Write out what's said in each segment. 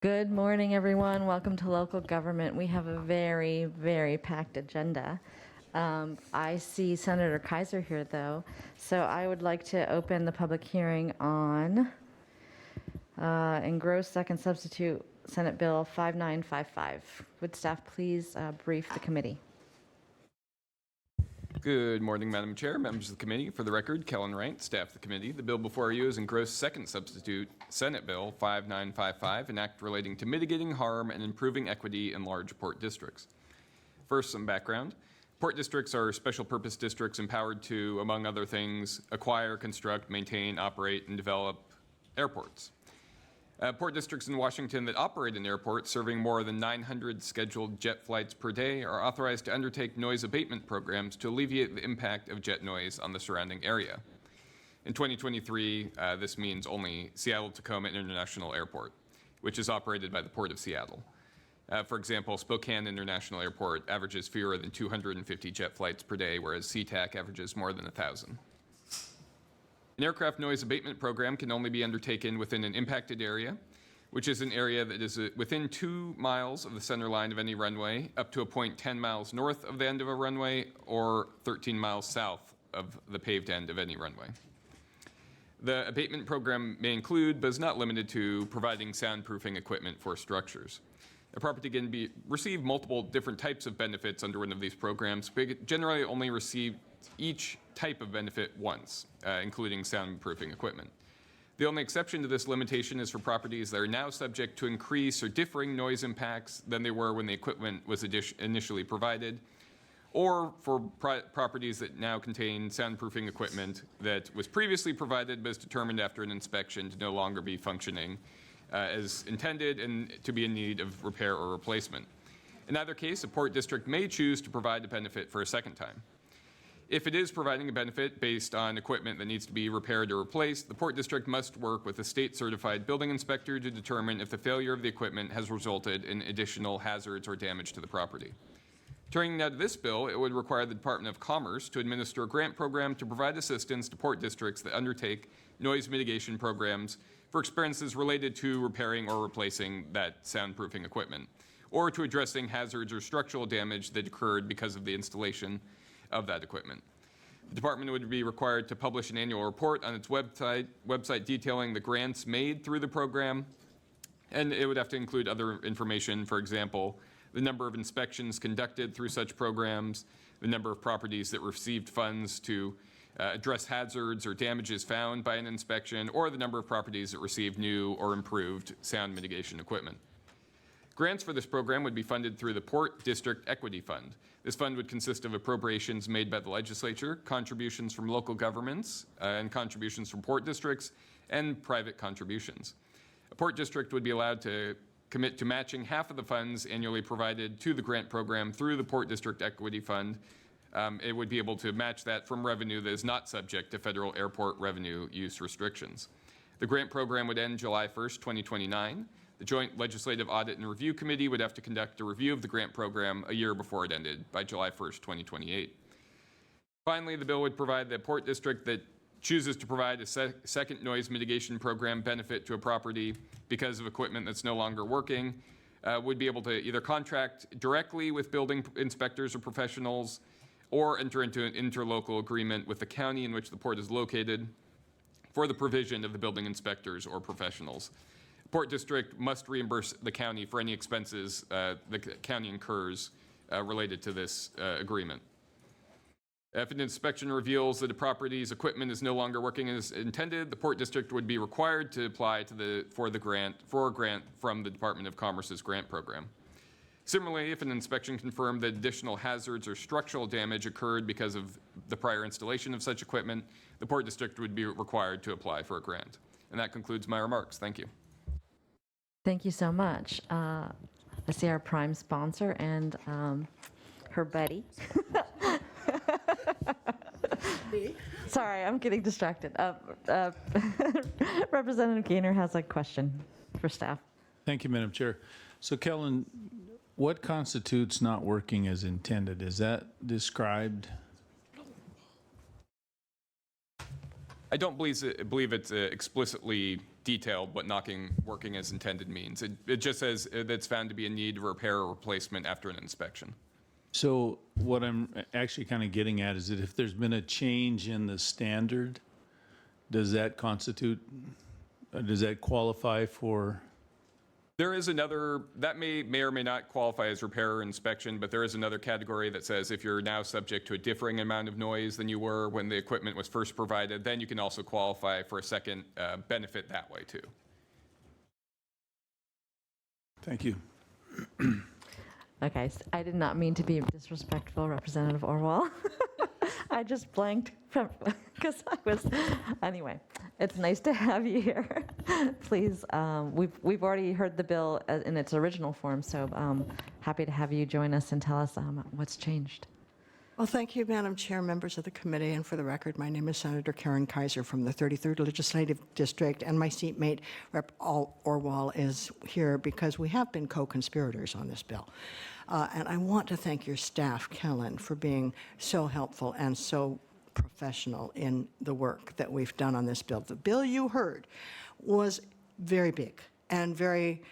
Good morning, everyone. Welcome to local government. We have a very, very packed agenda. I see Senator Kaiser here, though, so I would like to open the public hearing on engrossed second substitute Senate Bill 5955. Would staff please brief the committee? Good morning, Madam Chair, members of the committee. For the record, Kellen Wright, staff of the committee. The bill before you is engrossed second substitute Senate Bill 5955, an act relating to mitigating harm and improving equity in large port districts. First, some background. Port districts are special purpose districts empowered to, among other things, acquire, construct, maintain, operate, and develop airports. Port districts in Washington that operate an airport serving more than 900 scheduled jet flights per day are authorized to undertake noise abatement programs to alleviate the impact of jet noise on the surrounding area. In 2023, this means only Seattle-Tacoma International Airport, which is operated by the Port of Seattle. For example, Spokane International Airport averages fewer than 250 jet flights per day, whereas Sea-Tac averages more than 1,000. An aircraft noise abatement program can only be undertaken within an impacted area, which is an area that is within 2 miles of the center line of any runway, up to a point 10 miles north of the end of a runway, or 13 miles south of the paved end of any runway. The abatement program may include, but is not limited to, providing soundproofing equipment for structures. A property can receive multiple different types of benefits under one of these programs, but generally only receive each type of benefit once, including soundproofing equipment. The only exception to this limitation is for properties that are now subject to increased or differing noise impacts than they were when the equipment was initially provided, or for properties that now contain soundproofing equipment that was previously provided but is determined after an inspection to no longer be functioning as intended and to be in need of repair or replacement. In either case, a port district may choose to provide a benefit for a second time. If it is providing a benefit based on equipment that needs to be repaired or replaced, the Port District must work with a state-certified building inspector to determine if the failure of the equipment has resulted in additional hazards or damage to the property. Turning now to this bill, it would require the Department of Commerce to administer a grant program to provide assistance to port districts that undertake noise mitigation programs for expenses related to repairing or replacing that soundproofing equipment, or to addressing hazards or structural damage that occurred because of the installation of that equipment. The department would be required to publish an annual report on its website detailing the grants made through the program, and it would have to include other information, for example, the number of inspections conducted through such programs, the number of properties that received funds to address hazards or damages found by an inspection, or the number of properties that received new or improved sound mitigation equipment. Grants for this program would be funded through the Port District Equity Fund. This fund would consist of appropriations made by the legislature, contributions from local governments, and contributions from port districts, and private contributions. A port district would be allowed to commit to matching half of the funds annually provided to the grant program through the Port District Equity Fund. It would be able to match that from revenue that is not subject to federal airport revenue use restrictions. The grant program would end July 1st, 2029. The Joint Legislative Audit and Review Committee would have to conduct a review of the grant program a year before it ended, by July 1st, 2028. Finally, the bill would provide the port district that chooses to provide a second noise mitigation program benefit to a property because of equipment that's no longer working, would be able to either contract directly with building inspectors or professionals, or enter into an interlocal agreement with the county in which the port is located for the provision of the building inspectors or professionals. Port District must reimburse the county for any expenses the county incurs related to this agreement. If an inspection reveals that a property's equipment is no longer working as intended, the Port District would be required to apply for a grant from the Department of Commerce's grant program. Similarly, if an inspection confirmed that additional hazards or structural damage occurred because of the prior installation of such equipment, the Port District would be required to apply for a grant. And that concludes my remarks. Thank you. Thank you so much. I see our prime sponsor and her buddy. Sorry, I'm getting distracted. Representative Gaynor has a question for staff. Thank you, Madam Chair. So, Kellen, what constitutes not working as intended? Is that described? I don't believe it's explicitly detailed what working as intended means. It just says that's found to be a need, repair, or replacement after an inspection. So what I'm actually kind of getting at is that if there's been a change in the standard, does that qualify for? There is another, that may or may not qualify as repair or inspection, but there is another category that says if you're now subject to a differing amount of noise than you were when the equipment was first provided, then you can also qualify for a second benefit that way too. Thank you. Okay, I did not mean to be disrespectful, Representative Orwell. I just blanked because I was, anyway, it's nice to have you here. Please, we've already heard the bill in its original form, so happy to have you join us and tell us what's changed. Well, thank you, Madam Chair, members of the committee, and for the record, my name is Senator Karen Kaiser from the 33rd Legislative District, and my seatmate, Rep. Orwell, is here because we have been co-conspirators on this bill. And I want to thank your staff, Kellen, for being so helpful and so professional in the work that we've done on this bill. The bill you heard was very big and very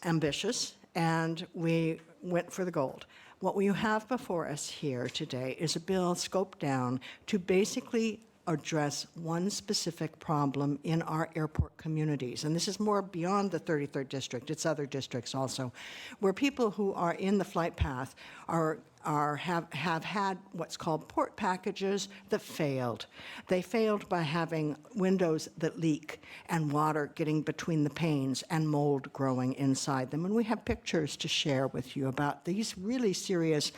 ambitious, and we went for the gold. What we have before us here today is a bill scoped down to basically address one specific problem in our airport communities. And this is more beyond the 33rd District, it's other districts also, where people who are in the flight path have had what's called port packages that failed. They failed by having windows that leak and water getting between the panes and mold growing inside them. And we have pictures to share with you about these really serious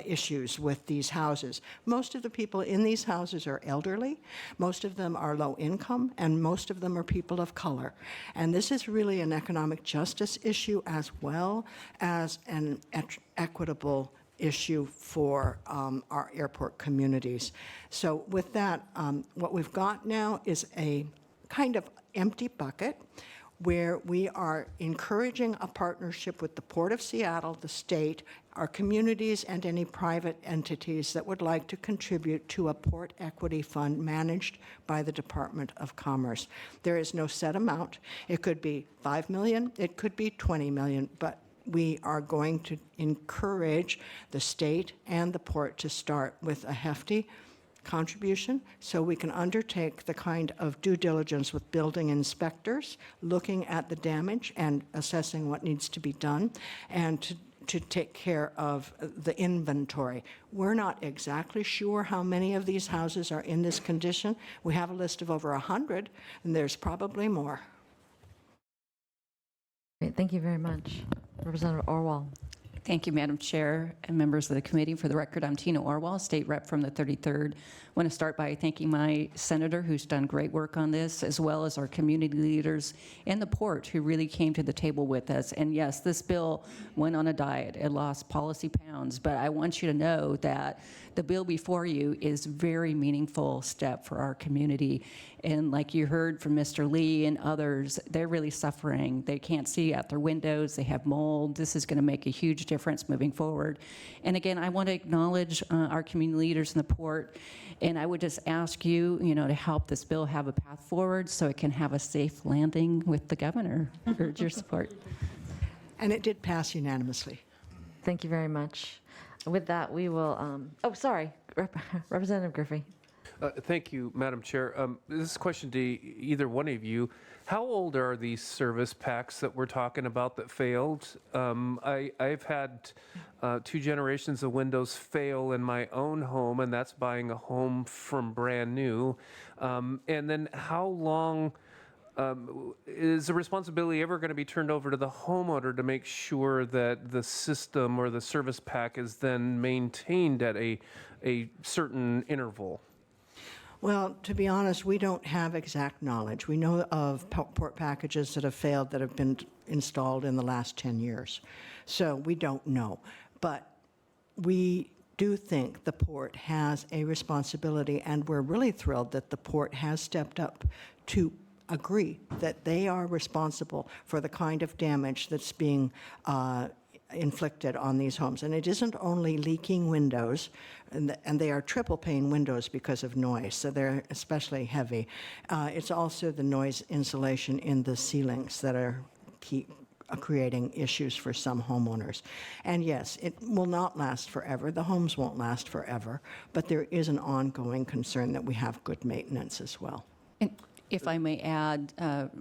issues with these houses. Most of the people in these houses are elderly, most of them are low income, and most of them are people of color. And this is really an economic justice issue as well as an equitable issue for our airport communities. So with that, what we've got now is a kind of empty bucket where we are encouraging a partnership with the Port of Seattle, the state, our communities, and any private entities that would like to contribute to a port equity fund managed by the Department of Commerce. There is no set amount. It could be $5 million, it could be $20 million, but we are going to encourage the state and the port to start with a hefty contribution so we can undertake the kind of due diligence with building inspectors, looking at the damage and assessing what needs to be done, and to take care of the inventory. We're not exactly sure how many of these houses are in this condition. We have a list of over 100, and there's probably more. Great, thank you very much. Representative Orwell. Thank you, Madam Chair and members of the committee. For the record, I'm Tina Orwell, State Rep from the 33rd. I want to start by thanking my senator who's done great work on this, as well as our community leaders and the port who really came to the table with us. And yes, this bill went on a diet. It lost policy pounds, but I want you to know that the bill before you is a very meaningful step for our community. And like you heard from Mr. Lee and others, they're really suffering. They can't see out their windows. They have mold. This is going to make a huge difference moving forward. And again, I want to acknowledge our community leaders in the port. And I would just ask you, to help this bill have a path forward so it can have a safe landing with the governor. Urge your support. And it did pass unanimously. Thank you very much. With that, we will, Representative Griffey. Thank you, Madam Chair. This is a question to either one of you. How old are these service packs that we're talking about that failed? I've had 2 generations of windows fail in my own home, and that's buying a home from brand new. And then how long is the responsibility ever going to be turned over to the homeowner to make sure that the system or the service pack is then maintained at a certain interval? Well, to be honest, we don't have exact knowledge. We know of port packages that have failed that have been installed in the last 10 years. So we don't know. But we do think the port has a responsibility, and we're really thrilled that the port has stepped up to agree that they are responsible for the kind of damage that's being inflicted on these homes. And it isn't only leaking windows, and they are triple pane windows because of noise, so they're especially heavy. It's also the noise insulation in the ceilings that are creating issues for some homeowners. And yes, it will not last forever. The homes won't last forever, but there is an ongoing concern that we have good maintenance as well. And if I may add,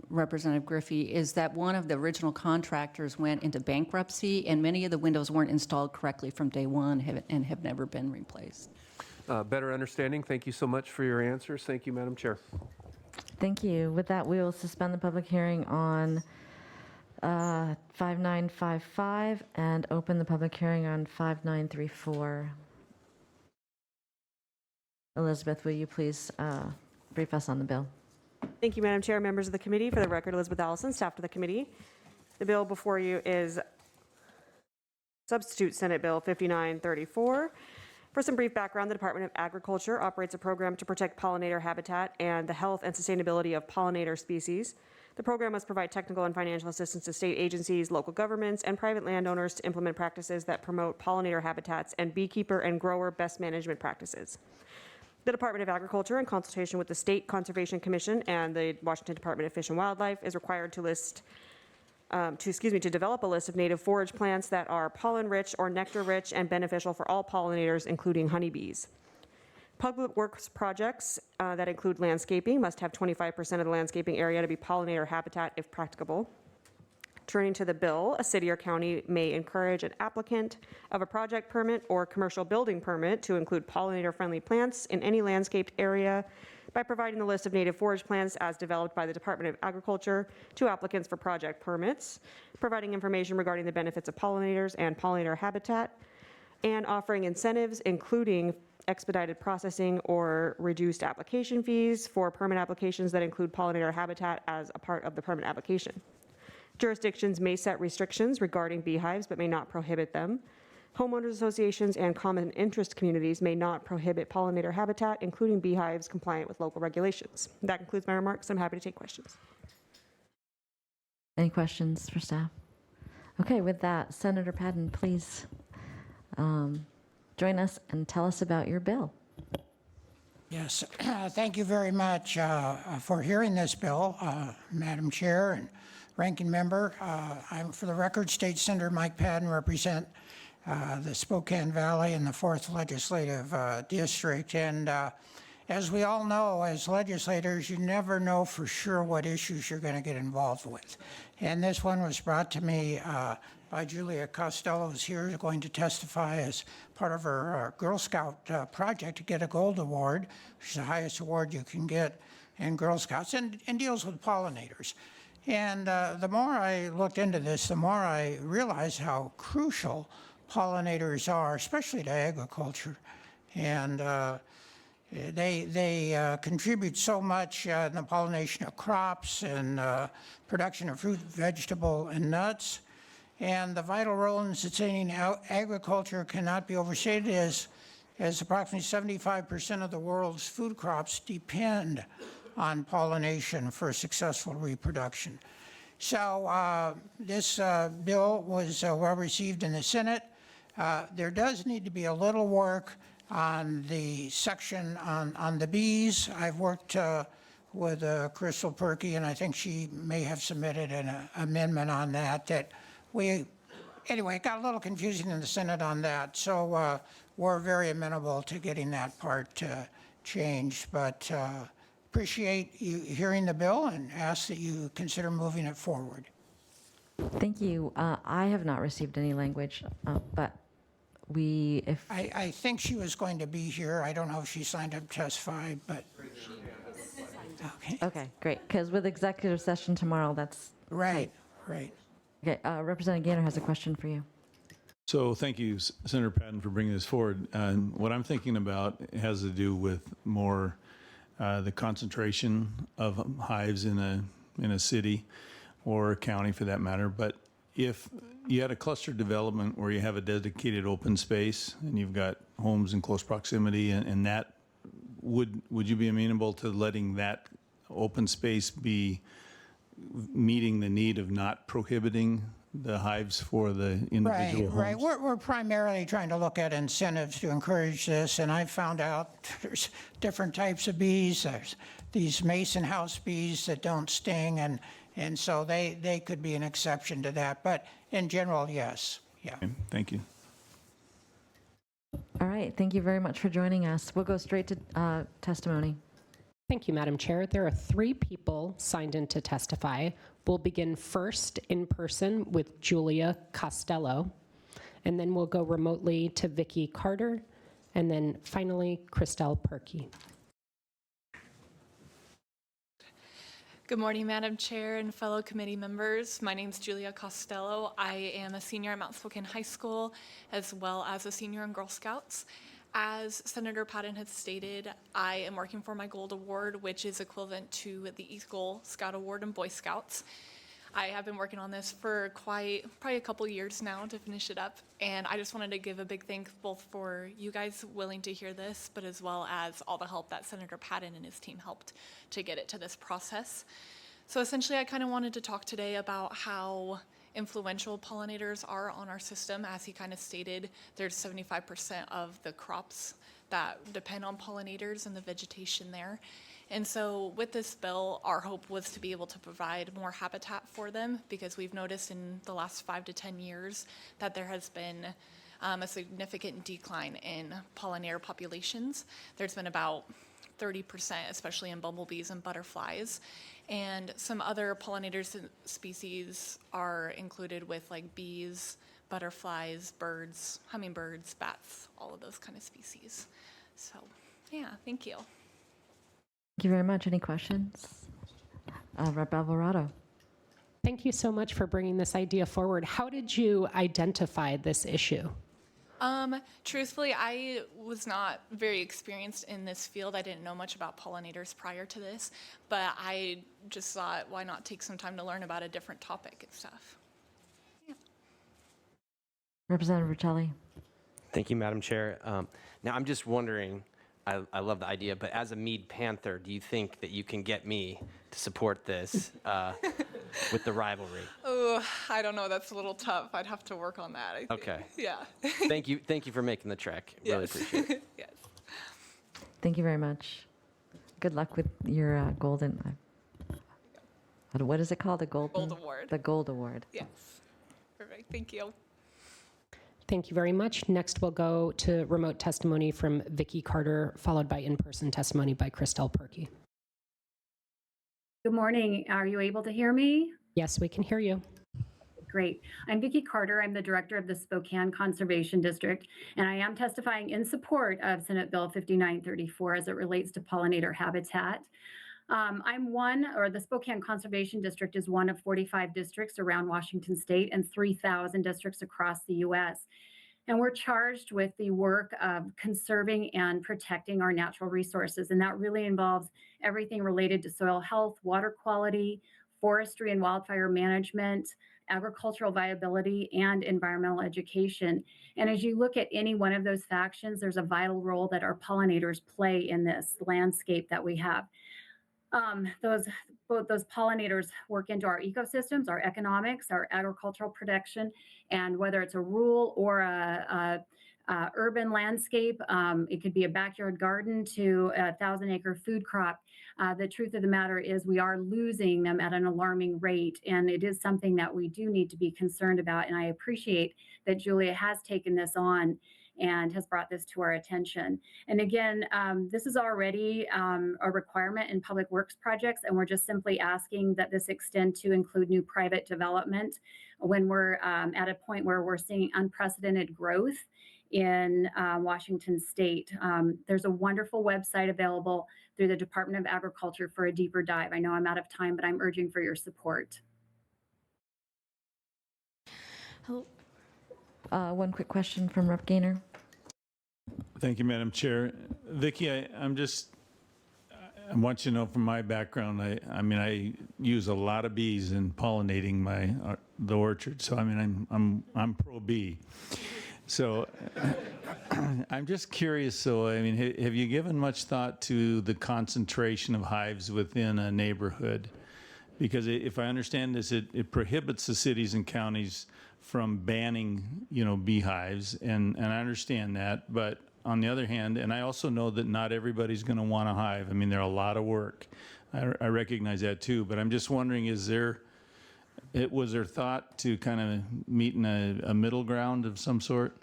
Representative Griffey, is that one of the original contractors went into bankruptcy, and many of the windows weren't installed correctly from day one and have never been replaced. Better understanding. Thank you so much for your answers. Thank you, Madam Chair. Thank you. With that, we will suspend the public hearing on 5955 and open the public hearing on 5934. Elizabeth, will you please brief us on the bill? Thank you, Madam Chair, members of the committee. For the record, Elizabeth Allison, staff to the committee. The bill before you is substitute Senate Bill 5934. For some brief background, the Department of Agriculture operates a program to protect pollinator habitat and the health and sustainability of pollinator species. The program must provide technical and financial assistance to state agencies, local governments, and private landowners to implement practices that promote pollinator habitats and beekeeper and grower best management practices. The Department of Agriculture, in consultation with the State Conservation Commission and the Washington Department of Fish and Wildlife, is required to develop a list of native forage plants that are pollen-rich or nectar-rich and beneficial for all pollinators, including honeybees. Public works projects that include landscaping must have 25% of the landscaping area to be pollinator habitat if practicable. Turning to the bill, a city or county may encourage an applicant of a project permit or commercial building permit to include pollinator-friendly plants in any landscaped area by providing the list of native forage plants as developed by the Department of Agriculture to applicants for project permits, providing information regarding the benefits of pollinators and pollinator habitat, and offering incentives, including expedited processing or reduced application fees for permit applications that include pollinator habitat as a part of the permit application. Jurisdictions may set restrictions regarding beehives but may not prohibit them. Homeowners associations and common interest communities may not prohibit pollinator habitat, including beehives compliant with local regulations. That concludes my remarks. I'm happy to take questions. Any questions for staff? Okay, with that, Senator Padden, please join us and tell us about your bill. Yes, thank you very much for hearing this bill, Madam Chair and Ranking Member. I'm, for the record, State Senator Mike Padden, represent the Spokane Valley in the 4th Legislative District. And as we all know, as legislators, you never know for sure what issues you're going to get involved with. And this one was brought to me by Julia Costello, who's here going to testify as part of her Girl Scout project to get a gold award, which is the highest award you can get in Girl Scouts, and deals with pollinators. And the more I looked into this, the more I realized how crucial pollinators are, especially to agriculture. And they contribute so much in the pollination of crops and production of fruit, vegetable, and nuts. And the vital role in sustaining agriculture cannot be overstated, as approximately 75% of the world's food crops depend on pollination for successful reproduction. So this bill was well received in the Senate. There does need to be a little work on the section on the bees. I've worked with Crystal Perky, and I think she may have submitted an amendment on that anyway, it got a little confusing in the Senate on that. So we're very amenable to getting that part changed, but appreciate you hearing the bill and ask that you consider moving it forward. Thank you. I have not received any language, but I think she was going to be here. I don't know if she signed up to testify, but. Okay. Okay, great, because with executive session tomorrow, that's Right. okay. Representative Gaynor has a question for you. So thank you, Senator Patton, for bringing this forward. And what I'm thinking about has to do with more the concentration of hives in a city or a county, for that matter. But if you had a cluster development where you have a dedicated open space and you've got homes in close proximity, and that would you be amenable to letting that open space be meeting the need of not prohibiting the hives for the individual Right, homes? right. We're primarily trying to look at incentives to encourage this, and I've found out there's different types of bees. There's these mason house bees that don't sting, and so they could be an exception to that. But in general, yes, yeah. Okay, thank you. All right, thank you very much for joining us. We'll go straight to testimony. Thank you, Madam Chair. There are 3 people signed in to testify. We'll begin first in person with Julia Costello, and then we'll go remotely to Vicky Carter, and then finally Christelle Perky. Good morning, Madam Chair and fellow committee members. My name is Julia Costello. I am a senior at Mount Spokane High School, as well as a senior in Girl Scouts. As Senator Patton had stated, I am working for my Gold Award, which is equivalent to the Eagle Scout Award in Boy Scouts. I have been working on this for probably a couple years now to finish it up, and I just wanted to give a big thanks both for you guys willing to hear this, but as well as all the help that Senator Patton and his team helped to get it to this process. So essentially, I kind of wanted to talk today about how influential pollinators are on our system. As he kind of stated, there's 75% of the crops that depend on pollinators and the vegetation there. And so with this bill, our hope was to be able to provide more habitat for them, because we've noticed in the last 5 to 10 years that there has been a significant decline in pollinator populations. There's been about 30%, especially in bumblebees and butterflies. And some other pollinators species are included with like bees, butterflies, birds, hummingbirds, bats, all of those kind of species. So, yeah, thank you. Thank you very much. Any questions? Rep. Alvarado. Thank you so much for bringing this idea forward. How did you identify this issue? Truthfully, I was not very experienced in this field. I didn't know much about pollinators prior to this, but I just thought, why not take some time to learn about a different topic and stuff? Yeah. Representative Riccelli. Thank you, Madam Chair. Now, I'm just wondering, I love the idea, but as a Meade Panther, do you think that you can get me to support this with the rivalry? Oh, I don't know. That's a little tough. I'd have to work on that, I think. Okay. Yeah. Thank you for making the trek. Really Yes. appreciate it. Yes. Thank you very much. Good luck with your golden, what is it called? The golden? Gold Award. The Gold Award. Yes. Perfect. Thank you. Thank you very much. Next, we'll go to remote testimony from Vicky Carter, followed by in-person testimony by Christelle Perky. Good morning. Are you able to hear me? Yes, we can hear you. Great. I'm Vicky Carter. I'm the director of the Spokane Conservation District, and I am testifying in support of Senate Bill 5934 as it relates to pollinator habitat. The Spokane Conservation District is one of 45 districts around Washington State and 3,000 districts across the U.S. And we're charged with the work of conserving and protecting our natural resources. And that really involves everything related to soil health, water quality, forestry and wildfire management, agricultural viability, and environmental education. And as you look at any one of those factions, there's a vital role that our pollinators play in this landscape that we have. Both those pollinators work into our ecosystems, our economics, our agricultural production, and whether it's a rural or a urban landscape, it could be a backyard garden to a 1,000-acre food crop. The truth of the matter is we are losing them at an alarming rate, and it is something that we do need to be concerned about. And I appreciate that Julia has taken this on and has brought this to our attention. And again, this is already a requirement in public works projects, and we're just simply asking that this extend to include new private development when we're at a point where we're seeing unprecedented growth in Washington State. There's a wonderful website available through the Department of Agriculture for a deeper dive. I know I'm out of time, but I'm urging for your support. One quick question from Rep. Gaynor. Thank you, Madam Chair. Vicki, I want you to know from my background, I use a lot of bees in pollinating the orchard. So I'm pro bee. So I'm just curious. So have you given much thought to the concentration of hives within a neighborhood? Because if I understand this, it prohibits the cities and counties from banning, beehives, and I understand that. But on the other hand, and I also know that not everybody's going to want a hive. I mean, they're a lot of work. I recognize that too. But I'm just wondering, was there thought to kind of meet in a middle ground of some sort?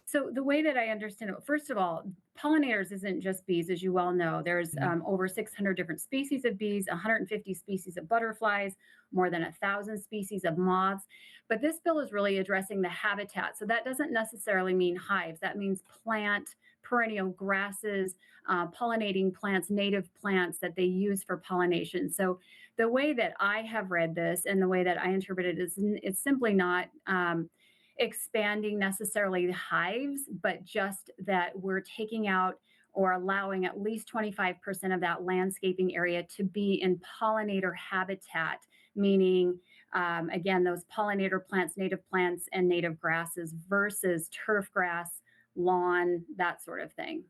So the way that I understand it, first of all, pollinators isn't just bees, as you well know. There's over 600 different species of bees, 150 species of butterflies, more than 1,000 species of moths. But this bill is really addressing the habitat. So that doesn't necessarily mean hives. That means plant, perennial grasses, pollinating plants, native plants that they use for pollination. So the way that I have read this and the way that I interpret it is it's simply not expanding necessarily the hives, but just that we're taking out or allowing at least 25% of that landscaping area to be in pollinator habitat, meaning, again, those pollinator plants, and native grasses versus turf grass, lawn, that sort of thing.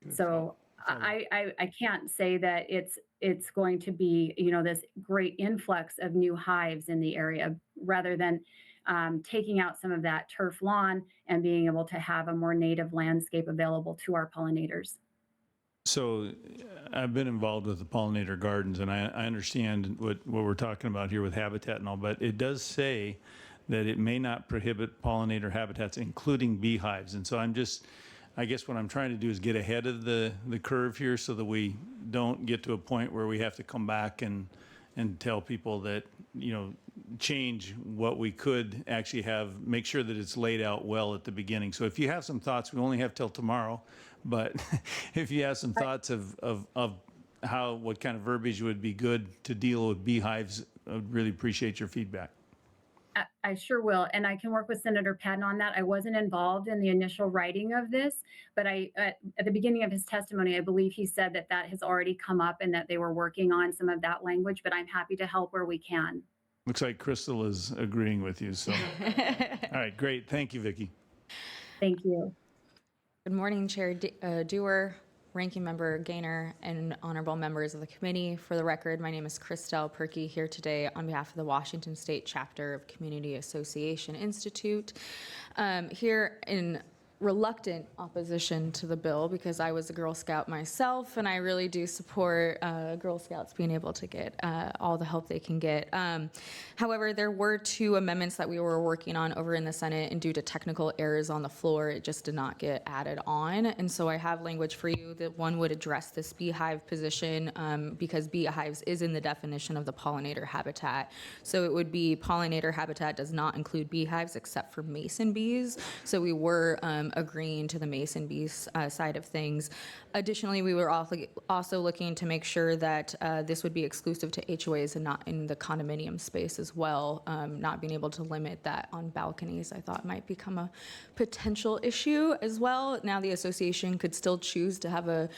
So I can't say that it's going to be, this great influx of new hives in the area, rather than taking out some of that turf lawn and being able to have a more native landscape available to our pollinators. So I've been involved with the pollinator gardens, and I understand what we're talking about here with habitat and all, but it does say that it may not prohibit pollinator habitats, including beehives. And so I guess what I'm trying to do is get ahead of the curve here so that we don't get to a point where we have to come back and tell people that, change what we could actually have, make sure that it's laid out well at the beginning. So if you have some thoughts, we only have till tomorrow, but if you have some thoughts of what kind of verbiage would be good to deal with beehives, I would really appreciate your feedback. I sure will, and I can work with Senator Patton on that. I wasn't involved in the initial writing of this, but at the beginning of his testimony, I believe he said that has already come up and that they were working on some of that language, but I'm happy to help where we can. Looks like Crystal is agreeing with you, so. All right, great. Thank you, Vicki. Thank you. Good morning, Chair Dewar, Ranking Member Gaynor, and honorable members of the committee. For the record, my name is Christelle Perky, here today on behalf of the Washington State Chapter of Community Association Institute. Here in reluctant opposition to the bill, because I was a Girl Scout myself, and I really do support Girl Scouts being able to get all the help they can get. However, there were two amendments that we were working on over in the Senate, and due to technical errors on the floor, it just did not get added on. And so I have language for you that one would address this beehive position, because beehives is in the definition of the pollinator habitat. So it would be pollinator habitat does not include beehives except for mason bees. So we were agreeing to the mason bees side of things. Additionally, we were also looking to make sure that this would be exclusive to HOAs and not in the condominium space as well. Not being able to limit that on balconies, I thought might become a potential issue as well. Now the association could still choose to have a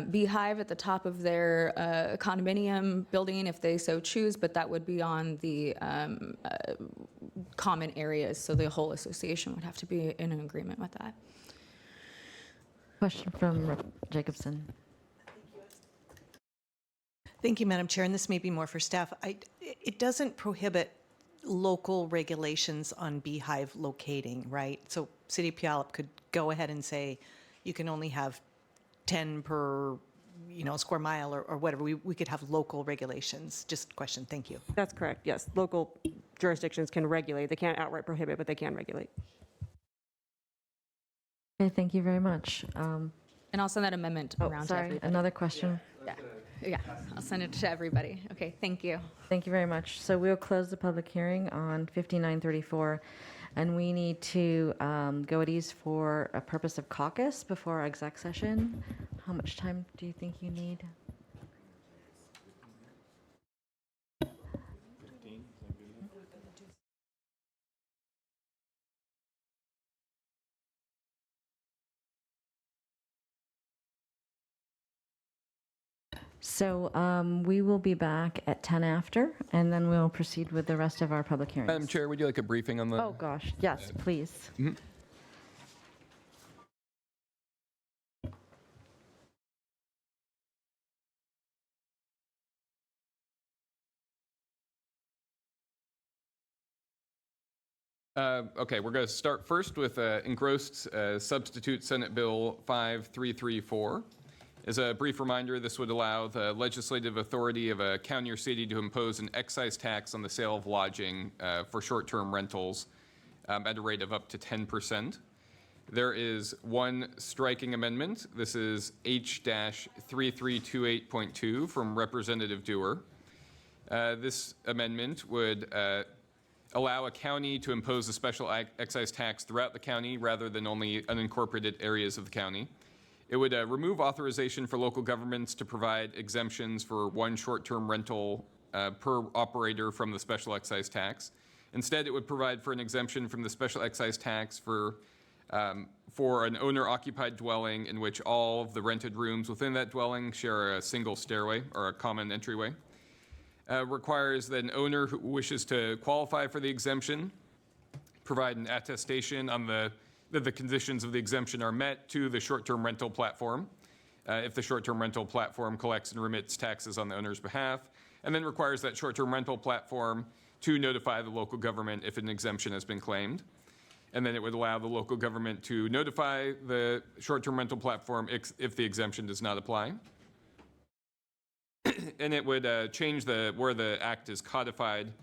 beehive at the top of their condominium building if they so choose, but that would be on the common areas, so the whole association would have to be in an agreement with that. Question from Rep. Jacobson. Thank you, Madam Chair, and this may be more for staff. It doesn't prohibit local regulations on beehive locating, right? So City of Puyallup could go ahead and say you can only have 10 per square mile or whatever. We could have local regulations. Just a question. Thank you. That's correct, yes. Local jurisdictions can regulate. They can't outright prohibit, but they can regulate. Okay, thank you very much. And I'll send that amendment around to Sorry, everybody. another question. Yeah, I'll send it to everybody. Okay, thank you. Thank you very much. So we'll close the public hearing on 5934, and we need to go at ease for a purpose of caucus before our exec session. How much time do you think you need? So we will be back at 10 after, and then we'll proceed with the rest of our public hearings. Madam Chair, would you like a briefing on the? Oh, gosh, yes, please. Okay, we're going to start first with engrossed substitute Senate Bill 5334. As a brief reminder, this would allow the legislative authority of a county or city to impose an excise tax on the sale of lodging for short-term rentals at a rate of up to 10%. There is one striking amendment. This is H-3328.2 from Representative Dewar. This amendment would allow a county to impose a special excise tax throughout the county rather than only unincorporated areas of the county. It would remove authorization for local governments to provide exemptions for one short-term rental per operator from the special excise tax. Instead, it would provide for an exemption from the special excise tax for an owner-occupied dwelling in which all of the rented rooms within that dwelling share a single stairway or a common entryway. Requires that an owner who wishes to qualify for the exemption provide an attestation on that the conditions of the exemption are met to the short-term rental platform, if the short-term rental platform collects and remits taxes on the owner's behalf, and then requires that short-term rental platform to notify the local government if an exemption has been claimed. And then it would allow the local government to notify the short-term rental platform if the exemption does not apply. And it would change where the act is codified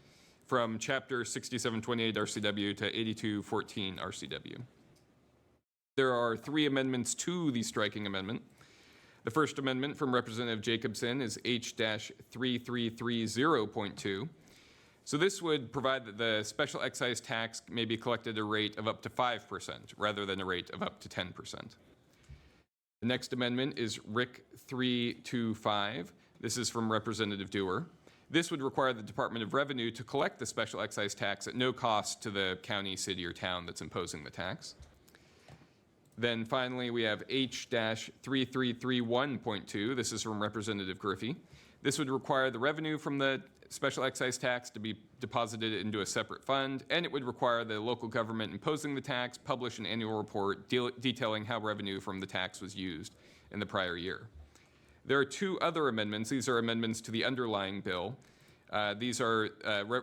from Chapter 6728 RCW to 8214 RCW. There are 3 amendments to the striking amendment. The first amendment from Representative Jacobson is H-3330.2. So this would provide that the special excise tax may be collected at a rate of up to 5% rather than a rate of up to 10%. The next amendment is RIC 325. This is from Representative Dewar. This would require the Department of Revenue to collect the special excise tax at no cost to the county, city, or town that's imposing the tax. Then finally, we have H-3331.2. This is from Representative Griffey. This would require the revenue from the special excise tax to be deposited into a separate fund, and it would require the local government imposing the tax publish an annual report detailing how revenue from the tax was used in the prior year. There are 2 other amendments. These are amendments to the underlying bill. These are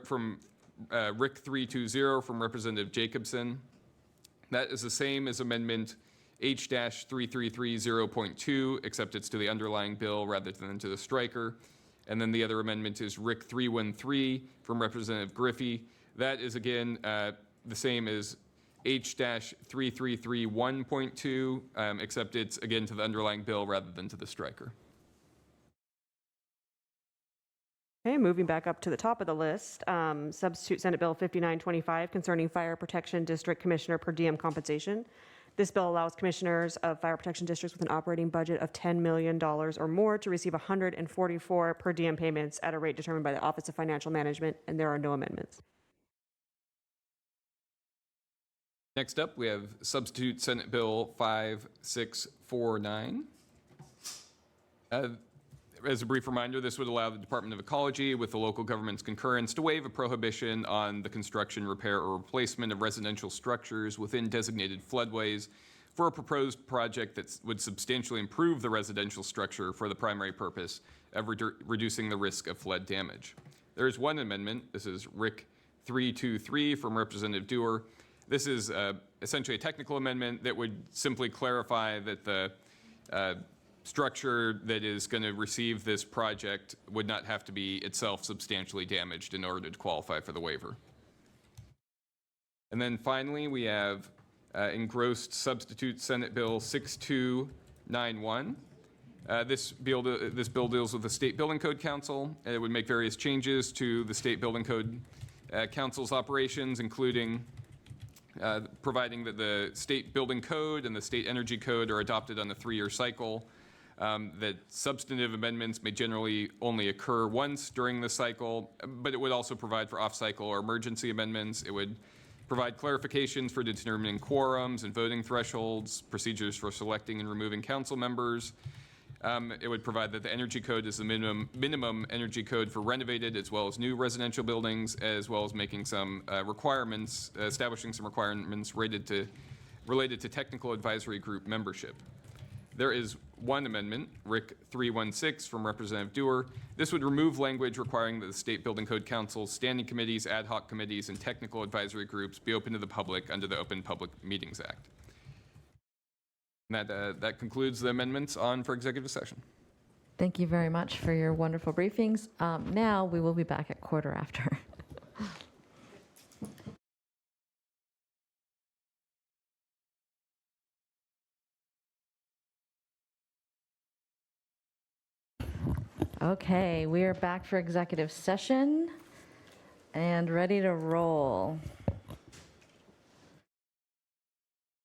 from RIC 320 from Representative Jacobson. That is the same as Amendment H-3330.2, except it's to the underlying bill rather than to the striker. And then the other amendment is RIC 313 from Representative Griffey. That is, again, the same as H-3331.2, except it's, again, to the underlying bill rather than to the striker. Okay, moving back up to the top of the list, substitute Senate Bill 5925 concerning Fire Protection District Commissioner per diem compensation. This bill allows commissioners of fire protection districts with an operating budget of $10 million or more to receive 144 per diem payments at a rate determined by the Office of Financial Management, and there are no amendments. Next up, we have substitute Senate Bill 5649. As a brief reminder, this would allow the Department of Ecology, with the local government's concurrence, to waive a prohibition on the construction, repair, or replacement of residential structures within designated floodways for a proposed project that would substantially improve the residential structure for the primary purpose of reducing the risk of flood damage. There is one amendment. This is RIC 323 from Representative Dewar. This is essentially a technical amendment that would simply clarify that the structure that is going to receive this project would not have to be itself substantially damaged in order to qualify for the waiver. And then finally, we have engrossed substitute Senate Bill 6291. This bill deals with the State Building Code Council. It would make various changes to the State Building Code Council's operations, including providing that the State Building Code and the State Energy Code are adopted on a 3-year cycle. That substantive amendments may generally only occur once during the cycle, but it would also provide for off-cycle or emergency amendments. It would provide clarifications for determining quorums and voting thresholds, procedures for selecting and removing council members. It would provide that the energy code is the minimum energy code for renovated as well as new residential buildings, as well as making some requirements, establishing some requirements related to technical advisory group membership. There is one amendment, RIC 316 from Representative Dewar. This would remove language requiring that the State Building Code Council's standing committees, ad hoc committees, and technical advisory groups be open to the public under the Open Public Meetings Act. And that concludes the amendments on for executive session. Thank you very much for your wonderful briefings. Now we will be back at quarter after. Okay, we are back for executive session and ready to roll.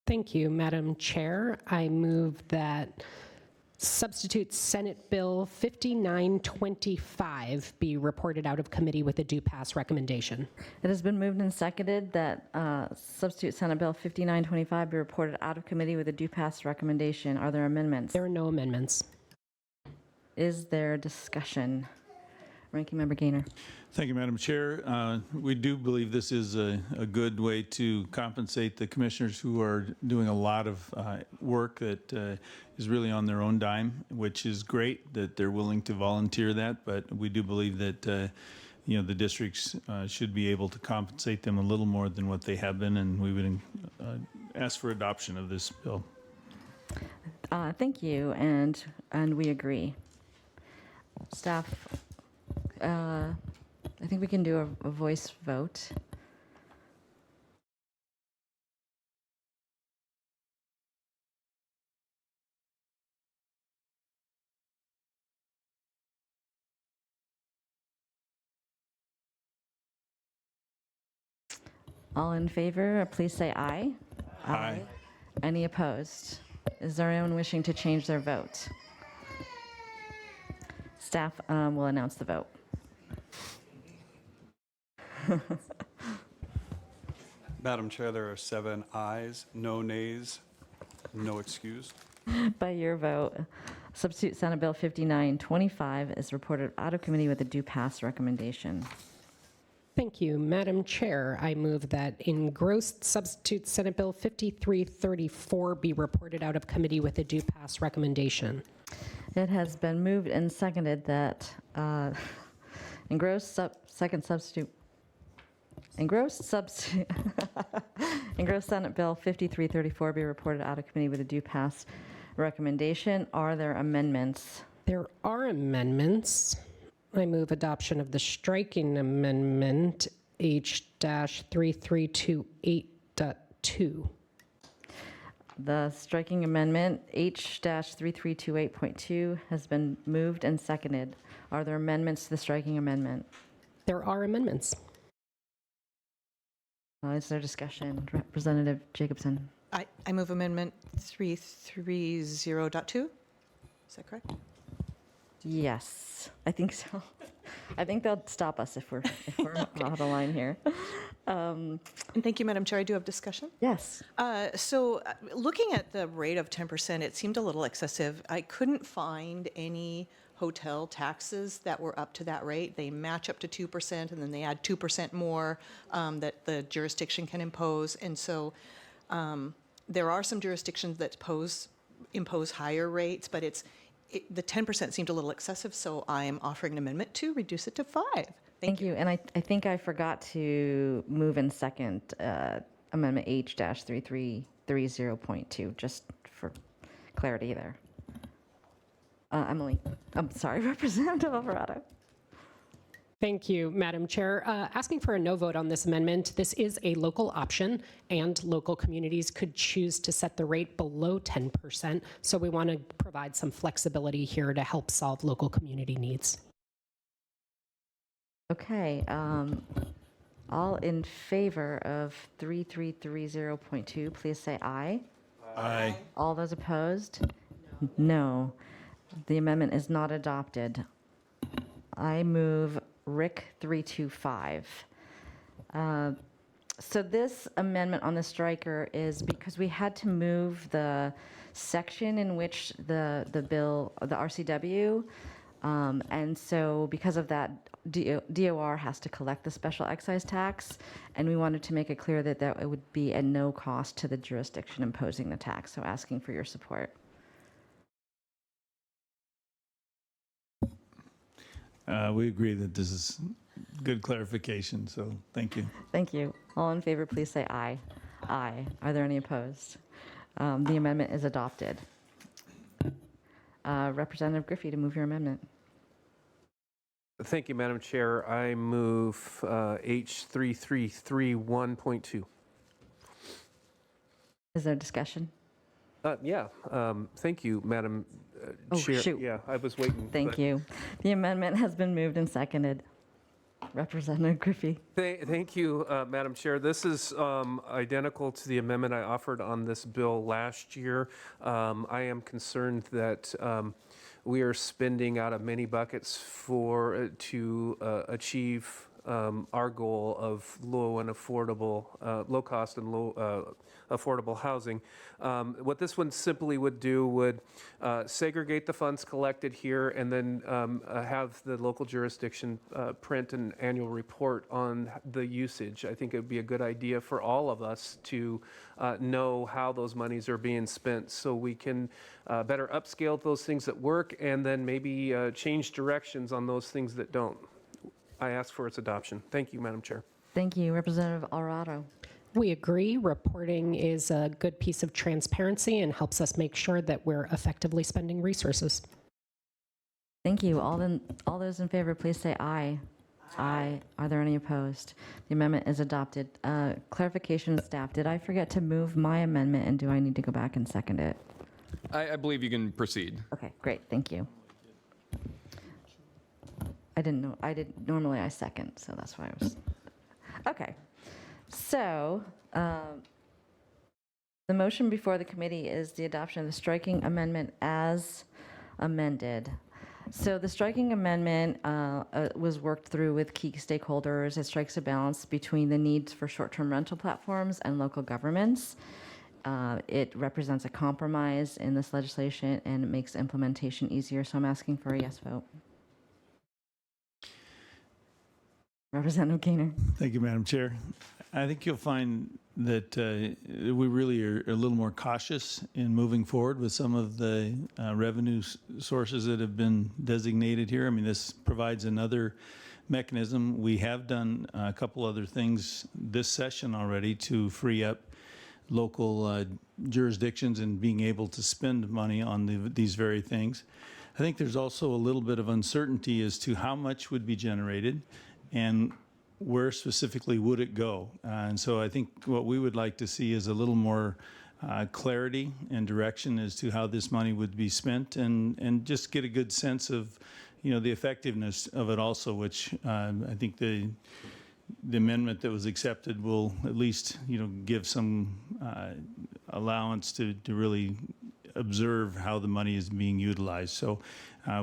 Thank you, Madam Chair. I move that substitute Senate Bill 5925 be reported out of committee with a due pass recommendation. It has been moved and seconded that substitute Senate Bill 5925 be reported out of committee with a due pass recommendation. Are there amendments? There are no amendments. Is there discussion? Ranking Member Gaynor. Thank you, Madam Chair. We do believe this is a good way to compensate the commissioners who are doing a lot of work that is really on their own dime, which is great that they're willing to volunteer that, but we do believe that the districts should be able to compensate them a little more than what they have been, and we would ask for adoption of this bill. Thank you, and we agree. Staff, I think we can do a voice vote. All in favor, please say aye. Aye. Any opposed? Is there anyone wishing to change their vote? Staff will announce the vote. Madam Chair, there are 7 ayes, no nays, no excused. By your vote, substitute Senate Bill 5925 is reported out of committee with a due pass recommendation. Thank you, Madam Chair. I move that engrossed substitute Senate Bill 5334 be reported out of committee with a due pass recommendation. It has been moved and seconded that engrossed Senate Bill 5334 be reported out of committee with a due pass recommendation. Are there amendments? There are amendments. I move adoption of the striking amendment H-3328.2. The striking amendment H-3328.2 has been moved and seconded. Are there amendments to the striking amendment? There are amendments. Is there discussion? Representative Jacobson. I move amendment 330.2. Is that correct? Yes, I think so. I think they'll stop us if we're out of line here. And thank you, Madam Chair. I do have discussion. Yes. So looking at the rate of 10%, it seemed a little excessive. I couldn't find any hotel taxes that were up to that rate. They match up to 2%, and then they add 2% more that the jurisdiction can impose. And so there are some jurisdictions that impose higher rates, but the 10% seemed a little excessive, so I am offering an amendment to reduce it to 5. Thank you. And I think I forgot to move in second Amendment H-3330.2, just for clarity there. Emily, I'm sorry, Representative Alvarado. Thank you, Madam Chair. Asking for a no vote on this amendment. This is a local option, and local communities could choose to set the rate below 10%. So we want to provide some flexibility here to help solve local community needs. Okay. All in favor of 3330.2, please say aye. Aye. All those opposed? No. The amendment is not adopted. I move RIC 325. So this amendment on the striker is because we had to move the section in which the bill, the RCW, and so because of that, DOR has to collect the special excise tax, and we wanted to make it clear that it would be at no cost to the jurisdiction imposing the tax, so asking for your support. We agree that this is good clarification, so thank you. Thank you. All in favor, please say aye. Aye. Are there any opposed? The amendment is adopted. Representative Griffey, to move your amendment. Thank you, Madam Chair. I move H3331.2. Is there discussion? Yeah, thank you, Madam Oh, Chair. shoot. Yeah, I was waiting. Thank but- you. The amendment has been moved and seconded. Representative Griffey. Thank you, Madam Chair. This is identical to the amendment I offered on this bill last year. I am concerned that we are spending out of many buckets to achieve our goal of low cost and low affordable housing. What this one simply would do would segregate the funds collected here and then have the local jurisdiction print an annual report on the usage. I think it would be a good idea for all of us to know how those monies are being spent so we can better upscale those things that work and then maybe change directions on those things that don't. I ask for its adoption. Thank you, Madam Chair. Thank you. Representative Alvarado. We agree. Reporting is a good piece of transparency and helps us make sure that we're effectively spending resources. Thank you. All those in favor, please say aye. Aye. Are there any opposed? The amendment is adopted. Clarification, staff, did I forget to move my amendment, and do I need to go back and second it? I believe you can proceed. Okay, great. Thank you. I didn't know. Normally I second, so that's why I was. Okay. So, the motion before the committee is the adoption of the striking amendment as amended. So the striking amendment was worked through with key stakeholders. It strikes a balance between the needs for short-term rental platforms and local governments. It represents a compromise in this legislation and it makes implementation easier. So I'm asking for a yes vote. Representative Gaynor. Thank you, Madam Chair. I think you'll find that we really are a little more cautious in moving forward with some of the revenue sources that have been designated here. I mean, this provides another mechanism. We have done a couple other things this session already to free up local jurisdictions and being able to spend money on these very things. I think there's also a little bit of uncertainty as to how much would be generated and where specifically would it go? And so I think what we would like to see is a little more clarity and direction as to how this money would be spent and just get a good sense of, the effectiveness of it also, which I think the amendment that was accepted will at least, give some allowance to really observe how the money is being utilized. So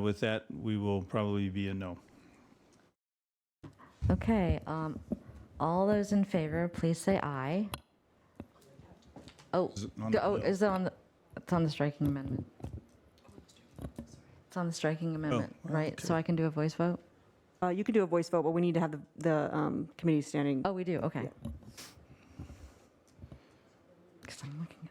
with that, we will probably be a no. Okay, all those in favor, please say aye. Oh, is it on the, it's on the striking amendment. It's on the striking amendment, right? okay. So I can do a voice vote? You can do a voice vote, but we need to have the committee standing. Oh, we do, okay. Because I'm looking at.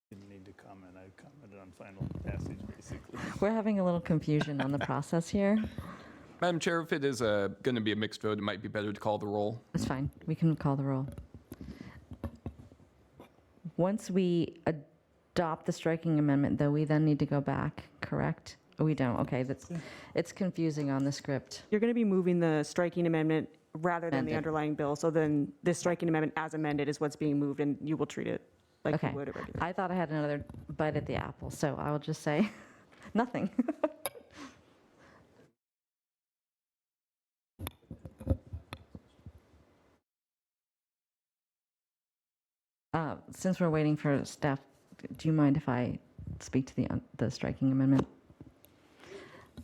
Didn't need to comment. I commented on final passage, basically. We're having a little confusion on the process here. Madam Chair, if it is going to be a mixed vote, it might be better to call the roll. It's fine, we can call the roll. Once we adopt the striking amendment, though, we then need to go back, correct? Oh, we don't, okay, it's confusing on the script. You're going to be moving the striking amendment rather than the Amended. underlying bill. So then this striking amendment as amended is what's being moved, and you will treat it like Okay, you would a regular. I thought I had another bite at the apple, so I will just say nothing. Since we're waiting for staff, do you mind if I speak to the striking amendment?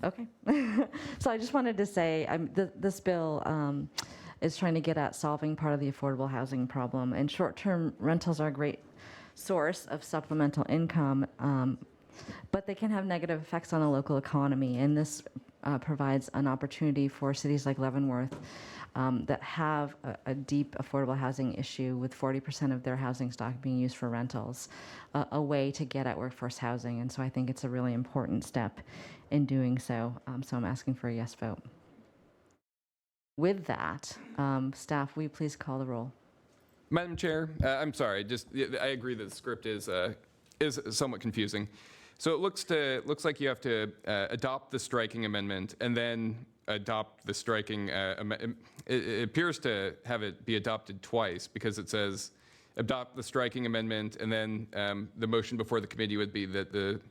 Okay. So I just wanted to say, this bill is trying to get at solving part of the affordable housing problem, and short-term rentals are a great source of supplemental income, but they can have negative effects on a local economy, and this provides an opportunity for cities like Leavenworth that have a deep affordable housing issue with 40% of their housing stock being used for rentals, a way to get at workforce housing. And so I think it's a really important step in doing so. So I'm asking for a yes vote. With that, staff, will you please call the roll? Madam Chair, I'm sorry, I agree that the script is somewhat confusing. So it looks like you have to adopt the striking amendment and then adopt the striking amendment. It appears to have it be adopted twice because it says adopt the striking amendment, and then the motion before the committee would be that the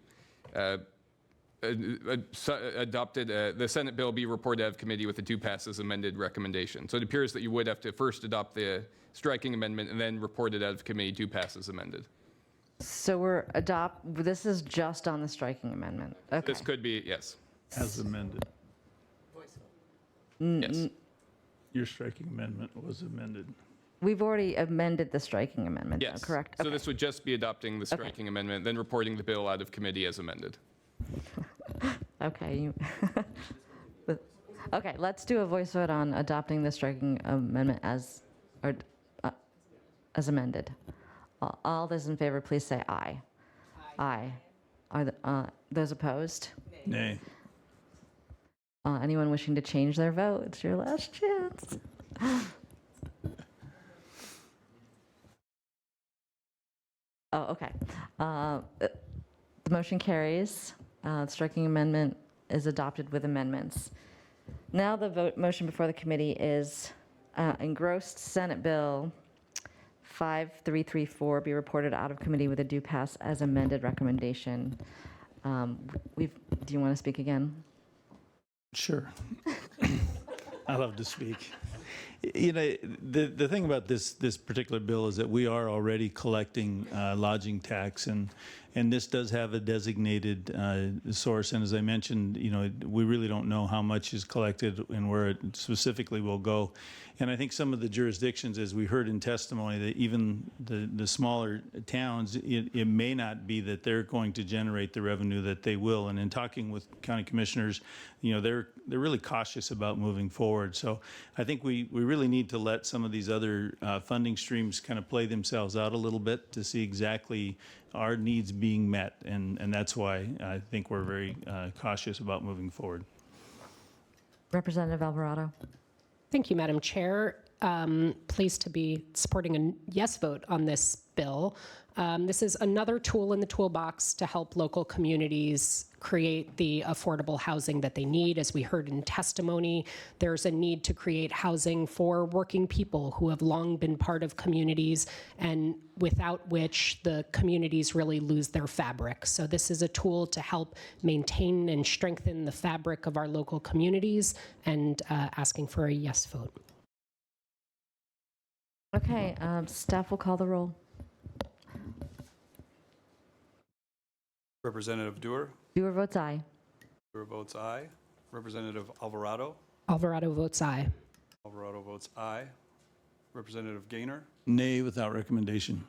the Senate bill be reported out of committee with a do pass as amended recommendation. So it appears that you would have to first adopt the striking amendment and then report it out of committee, do pass as amended. So this is just on the striking amendment. Okay. This could be, yes. As amended. Yes. Your striking amendment was amended. We've already amended the striking amendment, Yes. though, correct? So this would just be adopting the striking amendment, then reporting the bill out of committee as amended. Okay. Okay, let's do a voice vote on adopting the striking amendment as amended. All those in favor, please say aye. Aye. Are those opposed? Nay. Anyone wishing to change their vote? It's your last chance. Oh, okay. The motion carries. The striking amendment is adopted with amendments. Now the motion before the committee is engrossed Senate Bill 5334 be reported out of committee with a do pass as amended recommendation. Do you want to speak again? Sure. I love to speak. You know, the thing about this particular bill is that we are already collecting lodging tax, and this does have a designated source. And as I mentioned, you know, we really don't know how much is collected and where it specifically will go. And I think some of the jurisdictions, as we heard in testimony, that even the smaller towns, it may not be that they're going to generate the revenue that they will. And in talking with county commissioners, you know, they're really cautious about moving forward. So I think we really need to let some of these other funding streams kind of play themselves out a little bit to see exactly our needs being met. And that's why I think we're very cautious about moving forward. Representative Alvarado. Thank you, Madam Chair. Pleased to be supporting a yes vote on this bill. This is another tool in the toolbox to help local communities create the affordable housing that they need. As we heard in testimony, there's a need to create housing for working people who have long been part of communities and without which the communities really lose their fabric. So this is a tool to help maintain and strengthen the fabric of our local communities, and asking for a yes vote. Okay, staff will call the roll. Representative Dewar. Dewar votes aye. Dewar votes aye. Representative Alvarado. Alvarado votes aye. Alvarado votes aye. Representative Gaynor. Nay without recommendation.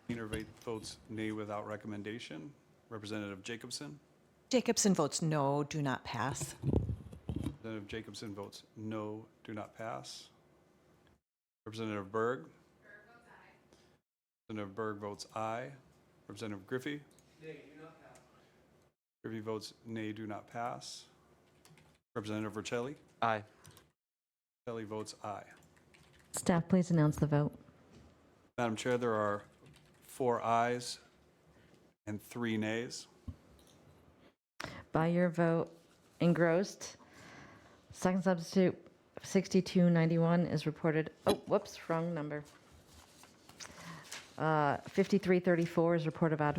Gaynor votes nay without recommendation. Representative Jacobson. Jacobson votes no, do not pass. Representative Jacobson votes no, do not pass. Representative Berg. Representative Berg votes aye. Representative Griffey. Nay, do not pass. Griffey votes nay, do not pass. Representative Vercelli. Aye. Vercelli votes aye. Staff, please announce the vote. Madam Chair, there are 4 ayes and 3 nays. By your vote, engrossed, second substitute 6291 is reported. Oh, whoops, wrong number. 5334 is reported out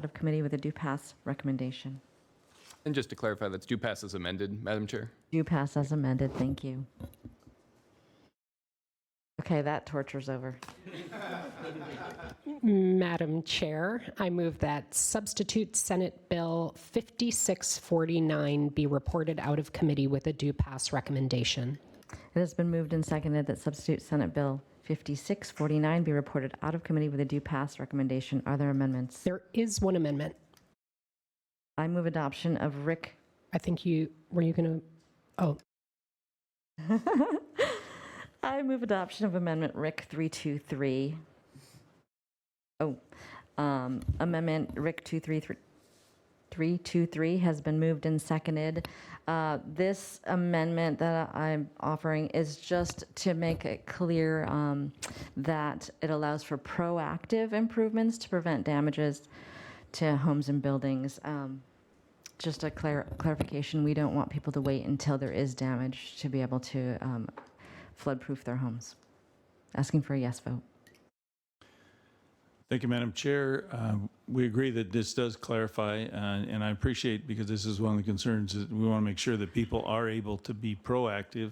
of committee with a do pass recommendation. And just to clarify, that's do pass as amended, Madam Chair. Do pass as amended. Thank you. Okay, that torture's over. Madam Chair, I move that substitute Senate Bill 5649 be reported out of committee with a do pass recommendation. It has been moved and seconded that substitute Senate Bill 5649 be reported out of committee with a do pass recommendation. Are there amendments? There is one amendment. I move adoption of Rick I think were you going to, oh, I move adoption of Amendment RIC 323. Amendment RIC 323 has been moved and seconded. This amendment that I'm offering is just to make it clear that it allows for proactive improvements to prevent damages to homes and buildings. Just a clarification, we don't want people to wait until there is damage to be able to flood-proof their homes. Asking for a yes vote. Thank you, Madam Chair. We agree that this does clarify, and I appreciate, because this is one of the concerns, that we want to make sure that people are able to be proactive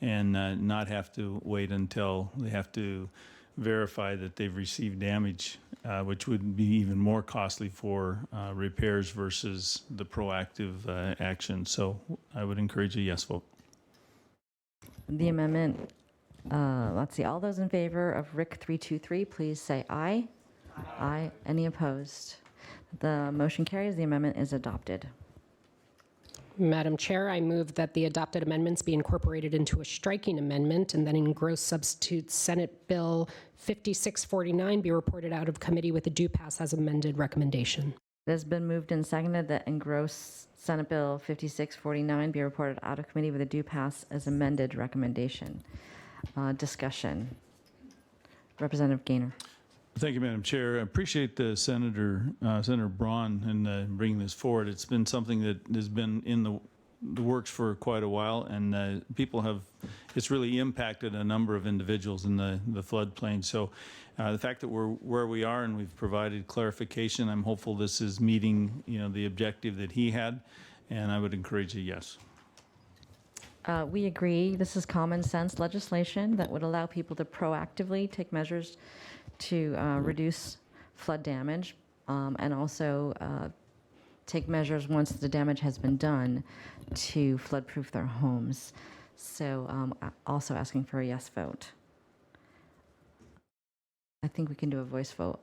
and not have to wait until they have to verify that they've received damage, which would be even more costly for repairs versus the proactive action. So I would encourage a yes vote. The amendment, let's see, all those in favor of RIC 323, please say aye. Aye. Any opposed? The motion carries. The amendment is adopted. Madam Chair, I move that the adopted amendments be incorporated into a striking amendment, and then in gross substitute Senate Bill 5649 be reported out of committee with a due pass as amended recommendation. It has been moved and seconded that engross Senate Bill 5649 be reported out of committee with a due pass as amended recommendation. Discussion. Representative Gaynor. Thank you, Madam Chair. I appreciate the Senator Braun in bringing this forward. It's been something that has been in the works for quite a while, and it's really impacted a number of individuals in the floodplain. So the fact that we're where we are and we've provided clarification, I'm hopeful this is meeting, the objective that he had, and I would encourage a yes. We agree. This is common sense legislation that would allow people to proactively take measures to reduce flood damage and also take measures once the damage has been done to flood-proof their homes. So also asking for a yes vote. I think we can do a voice vote.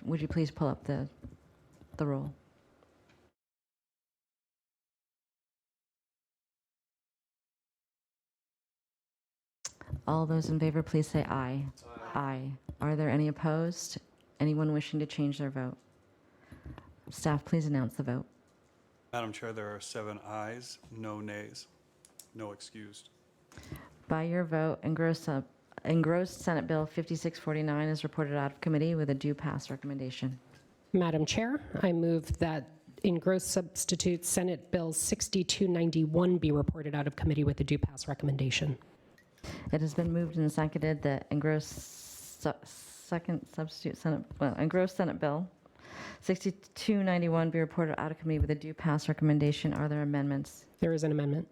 Would you please pull up the roll? All those in favor, please say aye. Aye. Are there any opposed? Anyone wishing to change their vote? Staff, please announce the vote. Madam Chair, there are 7 ayes, no nays, no excused. By your vote, engrossed Senate Bill 5649 is reported out of committee with a due pass recommendation. Madam Chair, I move that engrossed substitute Senate Bill 6291 be reported out of committee with a due pass recommendation. It has been moved and seconded that engrossed Senate Bill 6291 be reported out of committee with a due pass recommendation. Are there amendments? There is an amendment.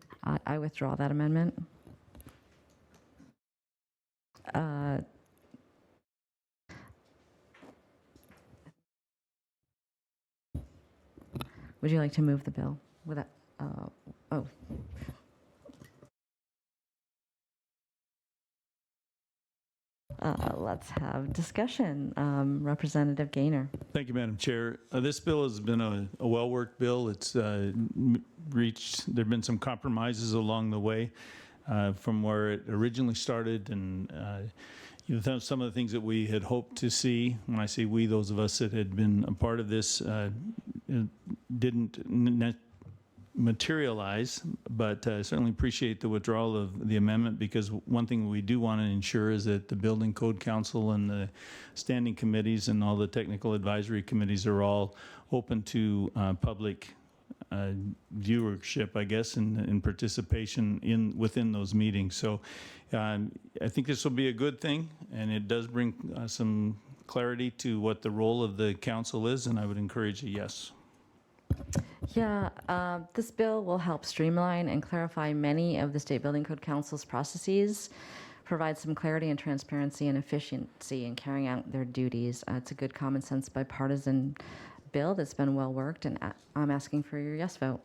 I withdraw that amendment. Would you like to move the bill? Let's have discussion. Representative Gaynor. Thank you, Madam Chair. This bill has been a well-worked bill. It's there have been some compromises along the way from where it originally started, and some of the things that we had hoped to see. When I say we, those of us that had been a part of this didn't materialize, but I certainly appreciate the withdrawal of the amendment, because one thing we do want to ensure is that the Building Code Council and the standing committees and all the technical advisory committees are all open to public viewership, I guess, and participation within those meetings. So I think this will be a good thing, and it does bring some clarity to what the role of the council is, and I would encourage a yes. Yeah, this bill will help streamline and clarify many of the State Building Code Council's processes, provide some clarity and transparency and efficiency in carrying out their duties. It's a good common sense bipartisan bill that's been well worked, and I'm asking for your yes vote.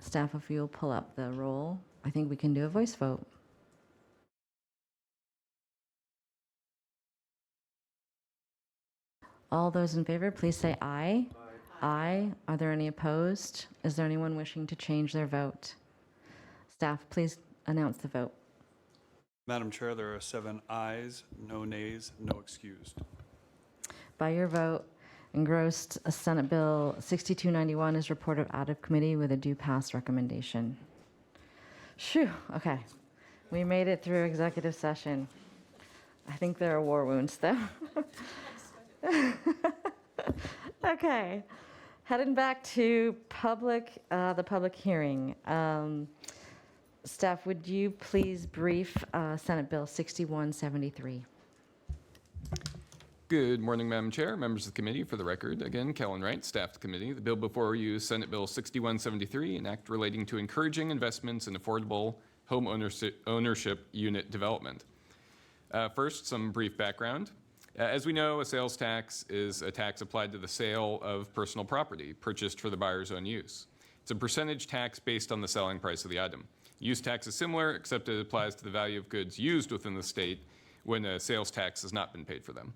Staff, if you'll pull up the roll, I think we can do a voice vote. All those in favor, please say aye. Aye. Aye. Are there any opposed? Is there anyone wishing to change their vote? Staff, please announce the vote. Madam Chair, there are 7 ayes, no nays, no excused. By your vote, engrossed Senate Bill 6291 is reported out of committee with a due pass recommendation. Phew, okay. We made it through executive session. I think there are war wounds, though. Okay, heading back to the public hearing. Staff, would you please brief Senate Bill 6173? Good morning, Madam Chair, members of the committee. For the record, again, Kellen Wright, staff of the committee. The bill before you is Senate Bill 6173, an act relating to encouraging investments in affordable home ownership unit development. First, some brief background. As we know, a sales tax is a tax applied to the sale of personal property purchased for the buyer's own use. It's a percentage tax based on the selling price of the item. Use tax is similar, except it applies to the value of goods used within the state when a sales tax has not been paid for them.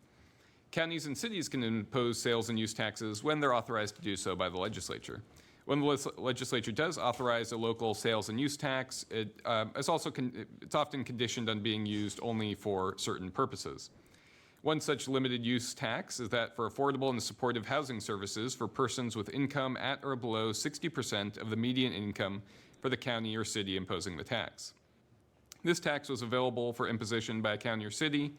Counties and cities can impose sales and use taxes when they're authorized to do so by the legislature. When the legislature does authorize a local sales and use tax, it's often conditioned on being used only for certain purposes. One such limited use tax is that for affordable and supportive housing services for persons with income at or below 60% of the median income for the county or city imposing the tax. This tax was available for imposition by a county or city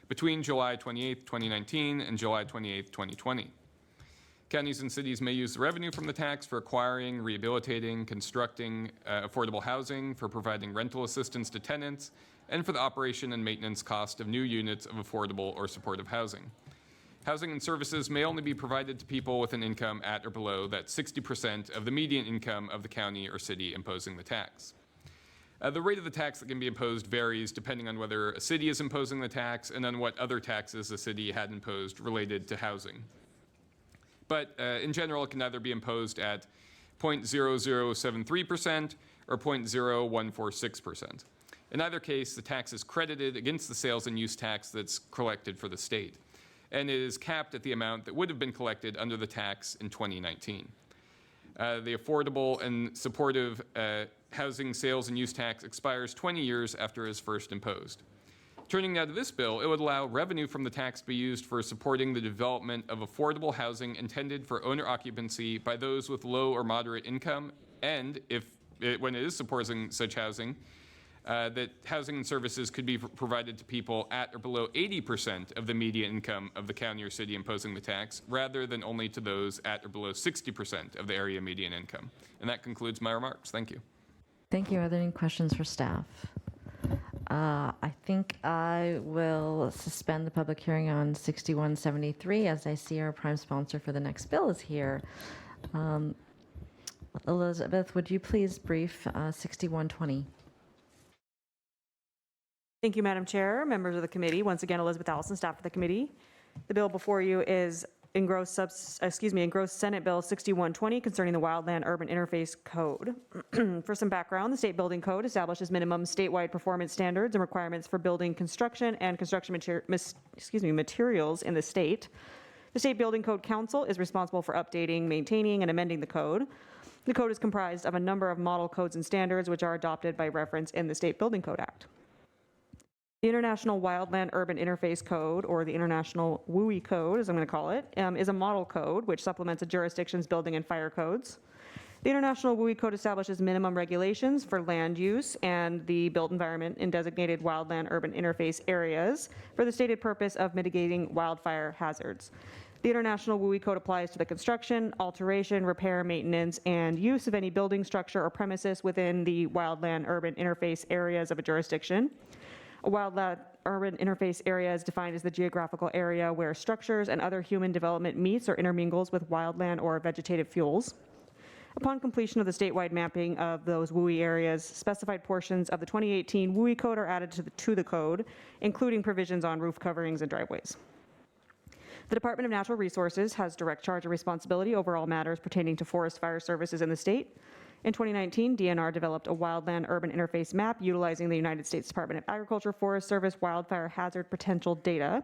between July 28, 2019 and July 28, 2020. Counties and cities may use the revenue from the tax for acquiring, rehabilitating, constructing affordable housing, for providing rental assistance to tenants, and for the operation and maintenance cost of new units of affordable or supportive housing. Housing and services may only be provided to people with an income at or below that 60% of the median income of the county or city imposing the tax. The rate of the tax that can be imposed varies depending on whether a city is imposing the tax and on what other taxes the city had imposed related to housing. But in general, it can either be imposed at 0.0073% or 0.0146%. In either case, the tax is credited against the sales and use tax that's collected for the state, and it is capped at the amount that would have been collected under the tax in 2019. The affordable and supportive housing sales and use tax expires 20 years after it is first imposed. Turning now to this bill, it would allow revenue from the tax to be used for supporting the development of affordable housing intended for owner occupancy by those with low or moderate income, and when it is supporting such housing, that housing and services could be provided to people at or below 80% of the median income of the county or city imposing the tax, rather than only to those at or below 60% of the area median income. And that concludes my remarks. Thank you. Thank you. Are there any questions for staff? I think I will suspend the public hearing on 6173 as I see our prime sponsor for the next bill is here. Elizabeth, would you please brief 6120? Thank you, Madam Chair, members of the committee. Once again, Elizabeth Allison, staff of the committee. The bill before you is engrossed Senate Bill 6120 concerning the Wildland Urban Interface Code. For some background, the State Building Code establishes minimum statewide performance standards and requirements for building construction and construction materials in the state. The State Building Code Council is responsible for updating, maintaining, and amending the code. The code is comprised of a number of model codes and standards which are adopted by reference in the State Building Code Act. The International Wildland Urban Interface Code, or the International WUI Code, as I'm going to call it, is a model code which supplements a jurisdiction's building and fire codes. The International WUI Code establishes minimum regulations for land use and the built environment in designated wildland urban interface areas for the stated purpose of mitigating wildfire hazards. The International WUI Code applies to the construction, alteration, repair, maintenance, and use of any building, structure, or premises within the wildland urban interface areas of a jurisdiction. A wildland urban interface area is defined as the geographical area where structures and other human development meets or intermingles with wildland or vegetative fuels. Upon completion of the statewide mapping of those WUI areas, specified portions of the 2018 WUI Code are added to the code, including provisions on roof coverings and driveways. The Department of Natural Resources has direct charge of responsibility over all matters pertaining to forest fire services in the state. In 2019, DNR developed a wildland urban interface map utilizing the United States Department of Agriculture Forest Service wildfire hazard potential data.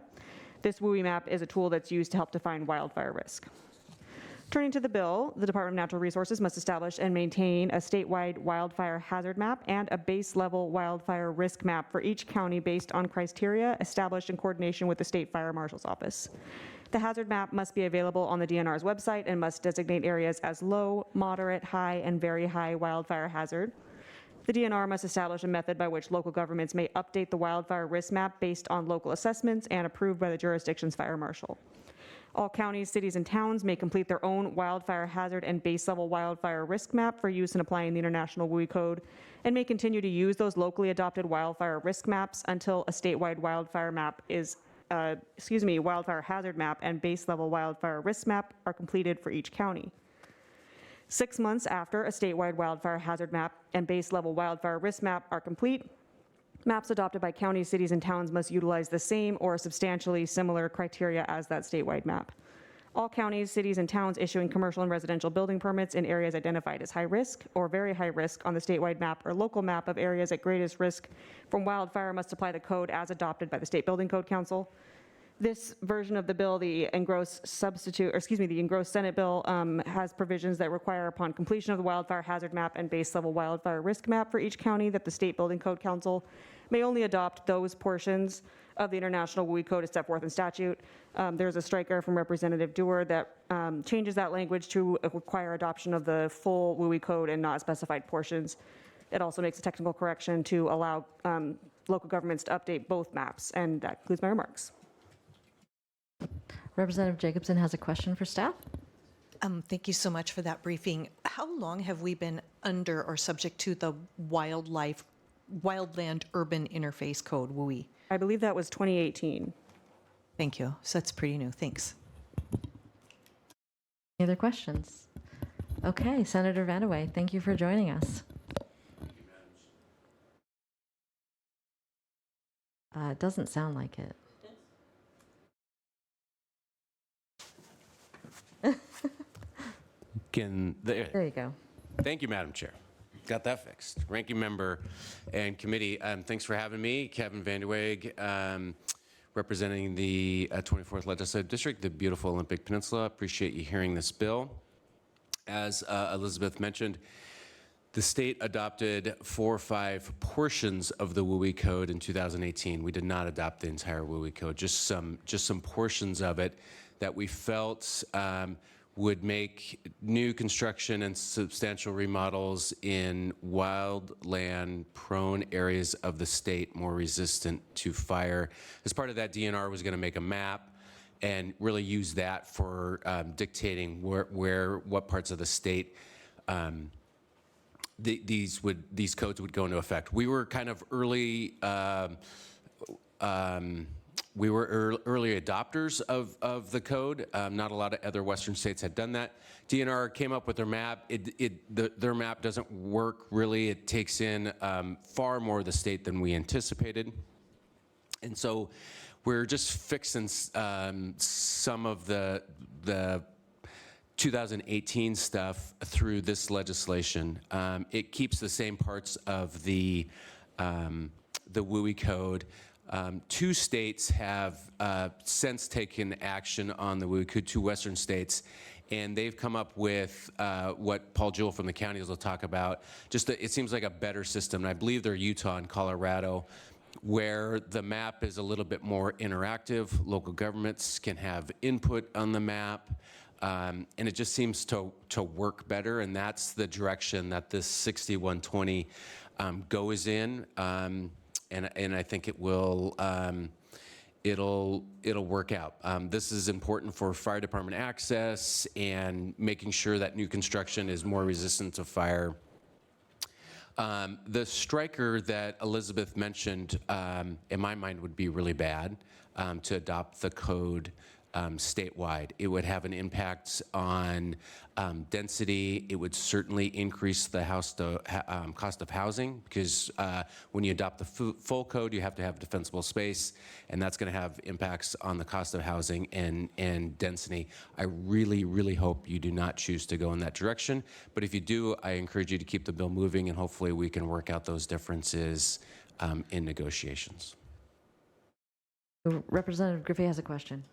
This WUI map is a tool that's used to help define wildfire risk. Turning to the bill, the Department of Natural Resources must establish and maintain a statewide wildfire hazard map and a base level wildfire risk map for each county based on criteria established in coordination with the State Fire Marshal's Office. The hazard map must be available on the DNR's website and must designate areas as low, moderate, high, and very high wildfire hazard. The DNR must establish a method by which local governments may update the wildfire risk map based on local assessments and approved by the jurisdiction's fire marshal. All counties, cities, and towns may complete their own wildfire hazard and base level wildfire risk map for use in applying the International WUI Code, and may continue to use those locally adopted wildfire risk maps until a statewide wildfire map is, wildfire hazard map and base level wildfire risk map are completed for each county. 6 months after a statewide wildfire hazard map and base level wildfire risk map are complete, maps adopted by counties, cities, and towns must utilize the same or substantially similar criteria as that statewide map. All counties, cities, and towns issuing commercial and residential building permits in areas identified as high risk or very high risk on the statewide map or local map of areas at greatest risk from wildfire must apply the code as adopted by the State Building Code Council. This version of the bill, the engrossed Senate bill, has provisions that require upon completion of the wildfire hazard map and base level wildfire risk map for each county that the State Building Code Council may only adopt those portions of the International WUI Code as set forth in statute. There's a striker from Representative Dewar that changes that language to require adoption of the full WUI Code and not specified portions. It also makes a technical correction to allow local governments to update both maps, and that concludes my remarks. Representative Jacobson has a question for staff. Thank you so much for that briefing. How long have we been under or subject to the Wildland Urban Interface Code, WUI? I believe that was 2018. Thank you. So that's pretty new. Thanks. Any other questions? Okay, Senator Vanaway, thank you for joining us. It doesn't sound like it. There you go. Thank you, Madam Chair. Got that fixed. Ranking member and committee, thanks for having me. Kevin Vanderweeg, representing the 24th Legislative District, the beautiful Olympic Peninsula. Appreciate you hearing this bill. As Elizabeth mentioned, the state adopted 4 or 5 portions of the WUI Code in 2018. We did not adopt the entire WUI Code, just some portions of it that we felt would make new construction and substantial remodels in wildland-prone areas of the state more resistant to fire. As part of that, DNR was going to make a map and really use that for dictating what parts of the state these codes would go into effect. We were kind of early. We were early adopters of the code. Not a lot of other Western states had done that. DNR came up with their map. Their map doesn't work really. It takes in far more of the state than we anticipated. And so we're just fixing some of the 2018 stuff through this legislation. It keeps the same parts of the WUI Code. 2 states have since taken action on the WUI Code, 2 Western states, and they've come up with what Paul Jewell from the counties will talk about. It seems like a better system. And I believe they're Utah and Colorado, where the map is a little bit more interactive. Local governments can have input on the map, and it just seems to work better. And that's the direction that this 6120 goes in. And I think it will, it'll work out. This is important for fire department access and making sure that new construction is more resistant to fire. The striker that Elizabeth mentioned, in my mind, would be really bad to adopt the code statewide. It would have an impact on density. It would certainly increase the cost of housing, because when you adopt the full code, you have to have defensible space, and that's going to have impacts on the cost of housing and density. I really, really hope you do not choose to go in that direction, but if you do, I encourage you to keep the bill moving, and hopefully we can work out those differences in negotiations. Representative Griffey has a question.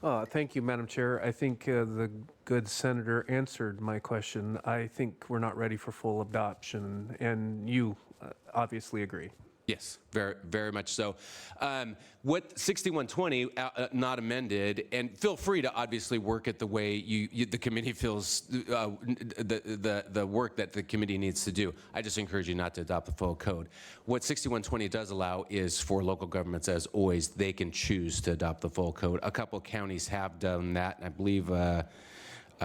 Thank you, Madam Chair. I think the good senator answered my question. I think we're not ready for full adoption, and you obviously agree. Yes, very, very much so. What 6120, not amended, and feel free to obviously work it the way the committee feels the work that the committee needs to do. I just encourage you not to adopt the full code. What 6120 does allow is for local governments, as always, they can choose to adopt the full code. A couple counties have done that, and I believe a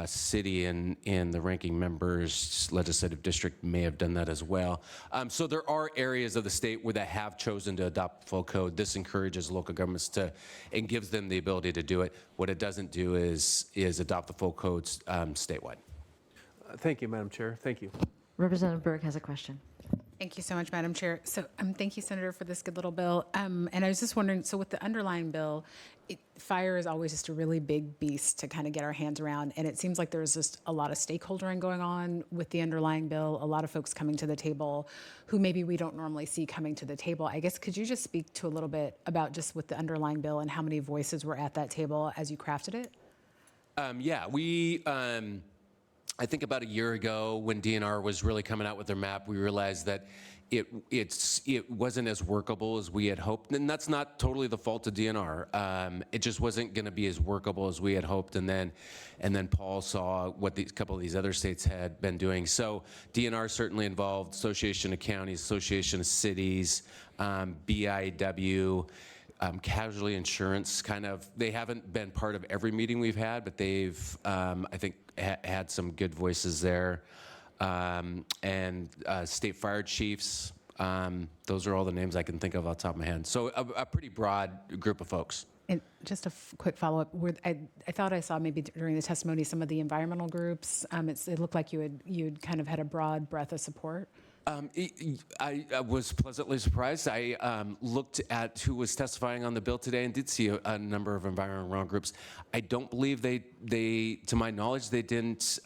city in the ranking member's legislative district may have done that as well. So there are areas of the state where they have chosen to adopt full code. This encourages local governments to, and gives them the ability to do it. What it doesn't do is adopt the full codes statewide. Thank you, Madam Chair. Thank you. Representative Berg has a question. Thank you so much, Madam Chair. So thank you, Senator, for this good little bill. And I was just wondering, so with the underlying bill, fire is always just a really big beast to kind of get our hands around. And it seems like there's just a lot of stakeholdering going on with the underlying bill, a lot of folks coming to the table who maybe we don't normally see coming to the table. I guess, could you just speak to a little bit about just with the underlying bill and how many voices were at that table as you crafted it? Yeah, we, I think about a year ago when DNR was really coming out with their map, we realized that it wasn't as workable as we had hoped. And that's not totally the fault of DNR. It just wasn't going to be as workable as we had hoped. And then Paul saw what a couple of these other states had been doing. So DNR certainly involved, Association of Counties, Association of Cities, BIW, casualty insurance, kind of, they haven't been part of every meeting we've had, but they've, I think, had some good voices there. And state fire chiefs, those are all the names I can think of off the top of my head. So a pretty broad group of folks. And just a quick follow-up. I thought I saw maybe during the testimony some of the environmental groups. It looked like you'd kind of had a broad breadth of support. I was pleasantly surprised. I looked at who was testifying on the bill today and did see a number of environmental groups. I don't believe they, to my knowledge, they didn't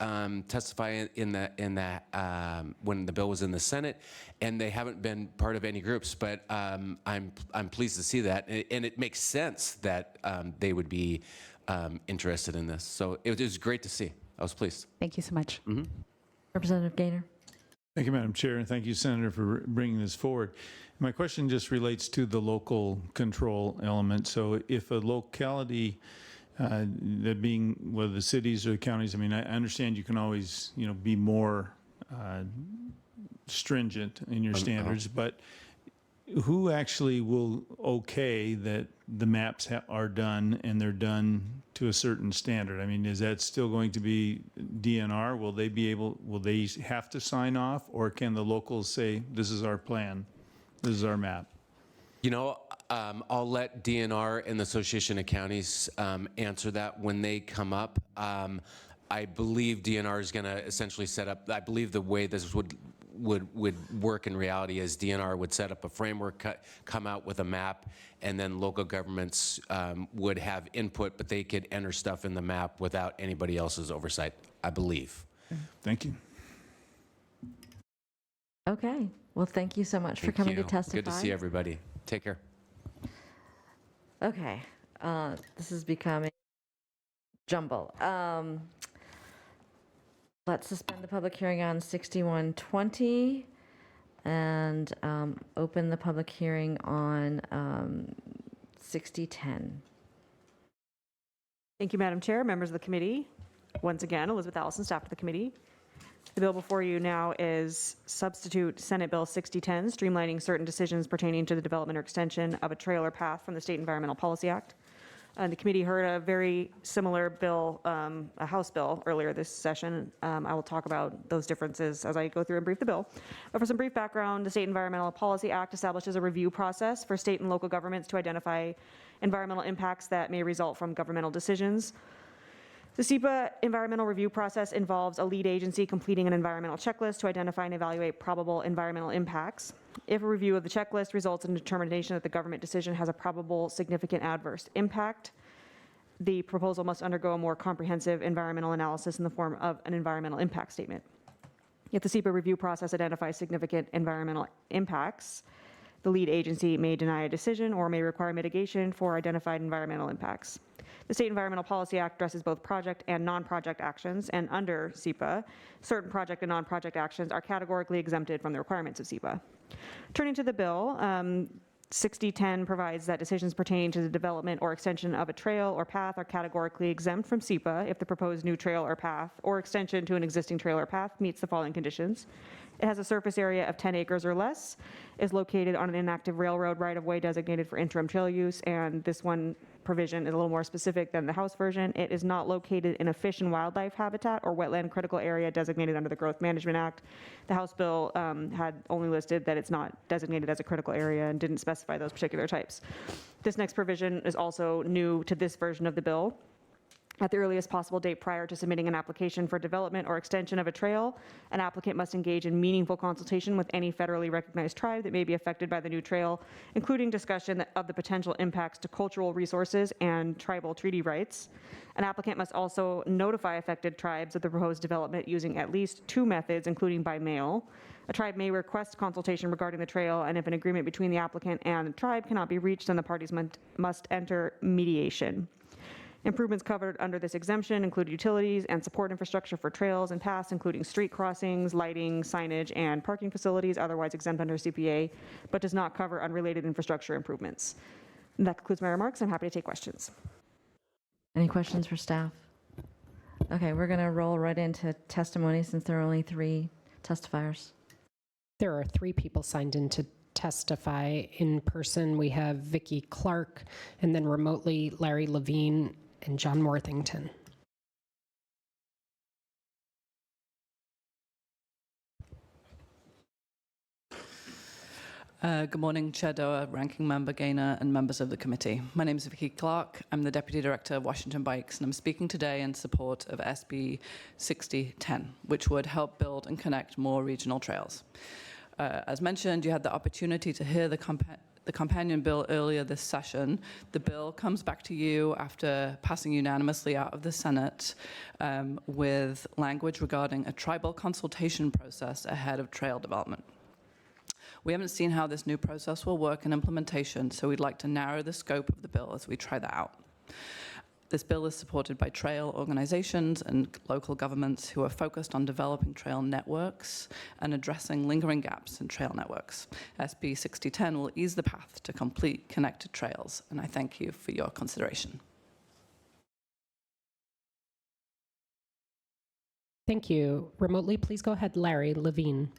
testify in that when the bill was in the Senate, and they haven't been part of any groups. But I'm pleased to see that, and it makes sense that they would be interested in this. So it was great to see. I was pleased. Thank you so much. Mm-hmm. Representative Gaynor. Thank you, Madam Chair, and thank you, Senator, for bringing this forward. My question just relates to the local control element. So if a locality, that being whether the cities or the counties, I mean, I understand you can always, be more stringent in your standards, but who actually will okay that the maps are done and they're done to a certain standard? I mean, is that still going to be DNR? Will they have to sign off, or can the locals say, this is our plan, this is our map? I'll let DNR and the Association of Counties answer that when they come up. I believe DNR is going to essentially set up, I believe the way this would work in reality is DNR would set up a framework, come out with a map, and then local governments would have input, but they could enter stuff in the map without anybody else's oversight, I believe. Thank you. Okay. Well, thank you so much for coming to testify. Good to see everybody. Take care. Okay. This is becoming jumble. Let's suspend the public hearing on 6120 and open the public hearing on 6010. Thank you, Madam Chair, members of the committee. Once again, Elizabeth Allison, staff of the committee. The bill before you now is substitute Senate Bill 6010, streamlining certain decisions pertaining to the development or extension of a trailer path from the State Environmental Policy Act. The committee heard a very similar bill, a House bill, earlier this session. I will talk about those differences as I go through and brief the bill. But for some brief background, the State Environmental Policy Act establishes a review process for state and local governments to identify environmental impacts that may result from governmental decisions. The SEPA environmental review process involves a lead agency completing an environmental checklist to identify and evaluate probable environmental impacts. If a review of the checklist results in a determination that the government decision has a probable significant adverse impact, the proposal must undergo a more comprehensive environmental analysis in the form of an environmental impact statement. If the SEPA review process identifies significant environmental impacts, the lead agency may deny a decision or may require mitigation for identified environmental impacts. The State Environmental Policy Act addresses both project and non-project actions, and under SEPA, certain project and non-project actions are categorically exempted from the requirements of SEPA. Turning to the bill, 6010 provides that decisions pertaining to the development or extension of a trail or path are categorically exempt from SEPA if the proposed new trail or path or extension to an existing trail or path meets the following conditions. It has a surface area of 10 acres or less, is located on an inactive railroad right-of-way designated for interim trail use, and this one provision is a little more specific than the House version. It is not located in a fish and wildlife habitat or wetland critical area designated under the Growth Management Act. The House bill had only listed that it's not designated as a critical area and didn't specify those particular types. This next provision is also new to this version of the bill. At the earliest possible date prior to submitting an application for development or extension of a trail, an applicant must engage in meaningful consultation with any federally recognized tribe that may be affected by the new trail, including discussion of the potential impacts to cultural resources and tribal treaty rights. An applicant must also notify affected tribes of the proposed development using at least 2 methods, including by mail. A tribe may request consultation regarding the trail, and if an agreement between the applicant and the tribe cannot be reached, then the parties must enter mediation. Improvements covered under this exemption include utilities and support infrastructure for trails and paths, including street crossings, lighting, signage, and parking facilities, otherwise exempt under CPA, but does not cover unrelated infrastructure improvements. And that concludes my remarks. I'm happy to take questions. Any questions for staff? Okay, we're going to roll right into testimony since there are only 3 testifiers. There are 3 people signed in to testify. In person, we have Vicki Clark, and then remotely, Larry Levine and John Worthington. Good morning, Chair Doer, Ranking Member Gaynor, and members of the committee. My name is Vicki Clark. I'm the Deputy Director of Washington Bikes, and I'm speaking today in support of SB 6010, which would help build and connect more regional trails. As mentioned, you had the opportunity to hear the companion bill earlier this session. The bill comes back to you after passing unanimously out of the Senate with language regarding a tribal consultation process ahead of trail development. We haven't seen how this new process will work in implementation, so we'd like to narrow the scope of the bill as we try that out. This bill is supported by trail organizations and local governments who are focused on developing trail networks and addressing lingering gaps in trail networks. SB 6010 will ease the path to complete connected trails, and I thank you for your consideration. Thank you. Remotely, please go ahead, Larry Levine.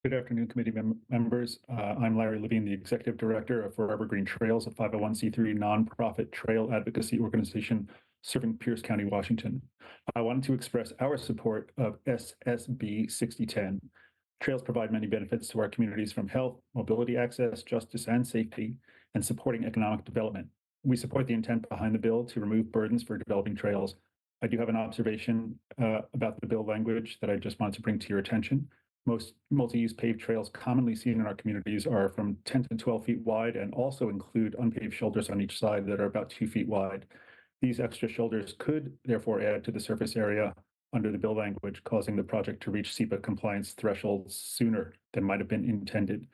Good afternoon, committee members. I'm Larry Levine, the Executive Director of Forever Green Trails, a 501c3 nonprofit trail advocacy organization serving Pierce County, Washington. I wanted to express our support of SSB 6010. Trails provide many benefits to our communities, from health, mobility access, justice, and safety, and supporting economic development. We support the intent behind the bill to remove burdens for developing trails. I do have an observation about the bill language that I just wanted to bring to your attention. Most multi-use paved trails commonly seen in our communities are from 10 to 12 feet wide and also include unpaved shoulders on each side that are about 2 feet wide. These extra shoulders could therefore add to the surface area under the bill language, causing the project to reach SEPA compliance thresholds sooner than might have been intended.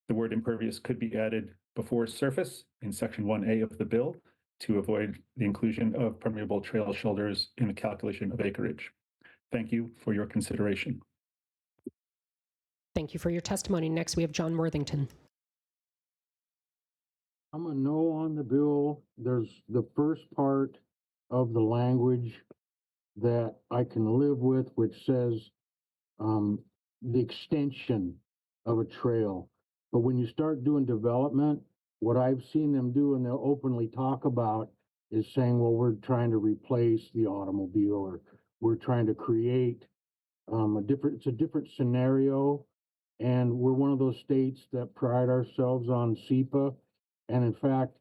The word impervious could be added before surface in section 1A of the bill to avoid the inclusion of permeable trail shoulders in the calculation of acreage. Thank you for your consideration. Thank you for your testimony. Next, we have John Worthington. I'm a no on the bill. There's the first part of the language that I can live with, which says the extension of a trail. But when you start doing development, what I've seen them do, and they'll openly talk about, is saying, well, we're trying to replace the automobile, or we're trying to create it's a different scenario. And we're one of those states that pride ourselves on SEPA. And in fact,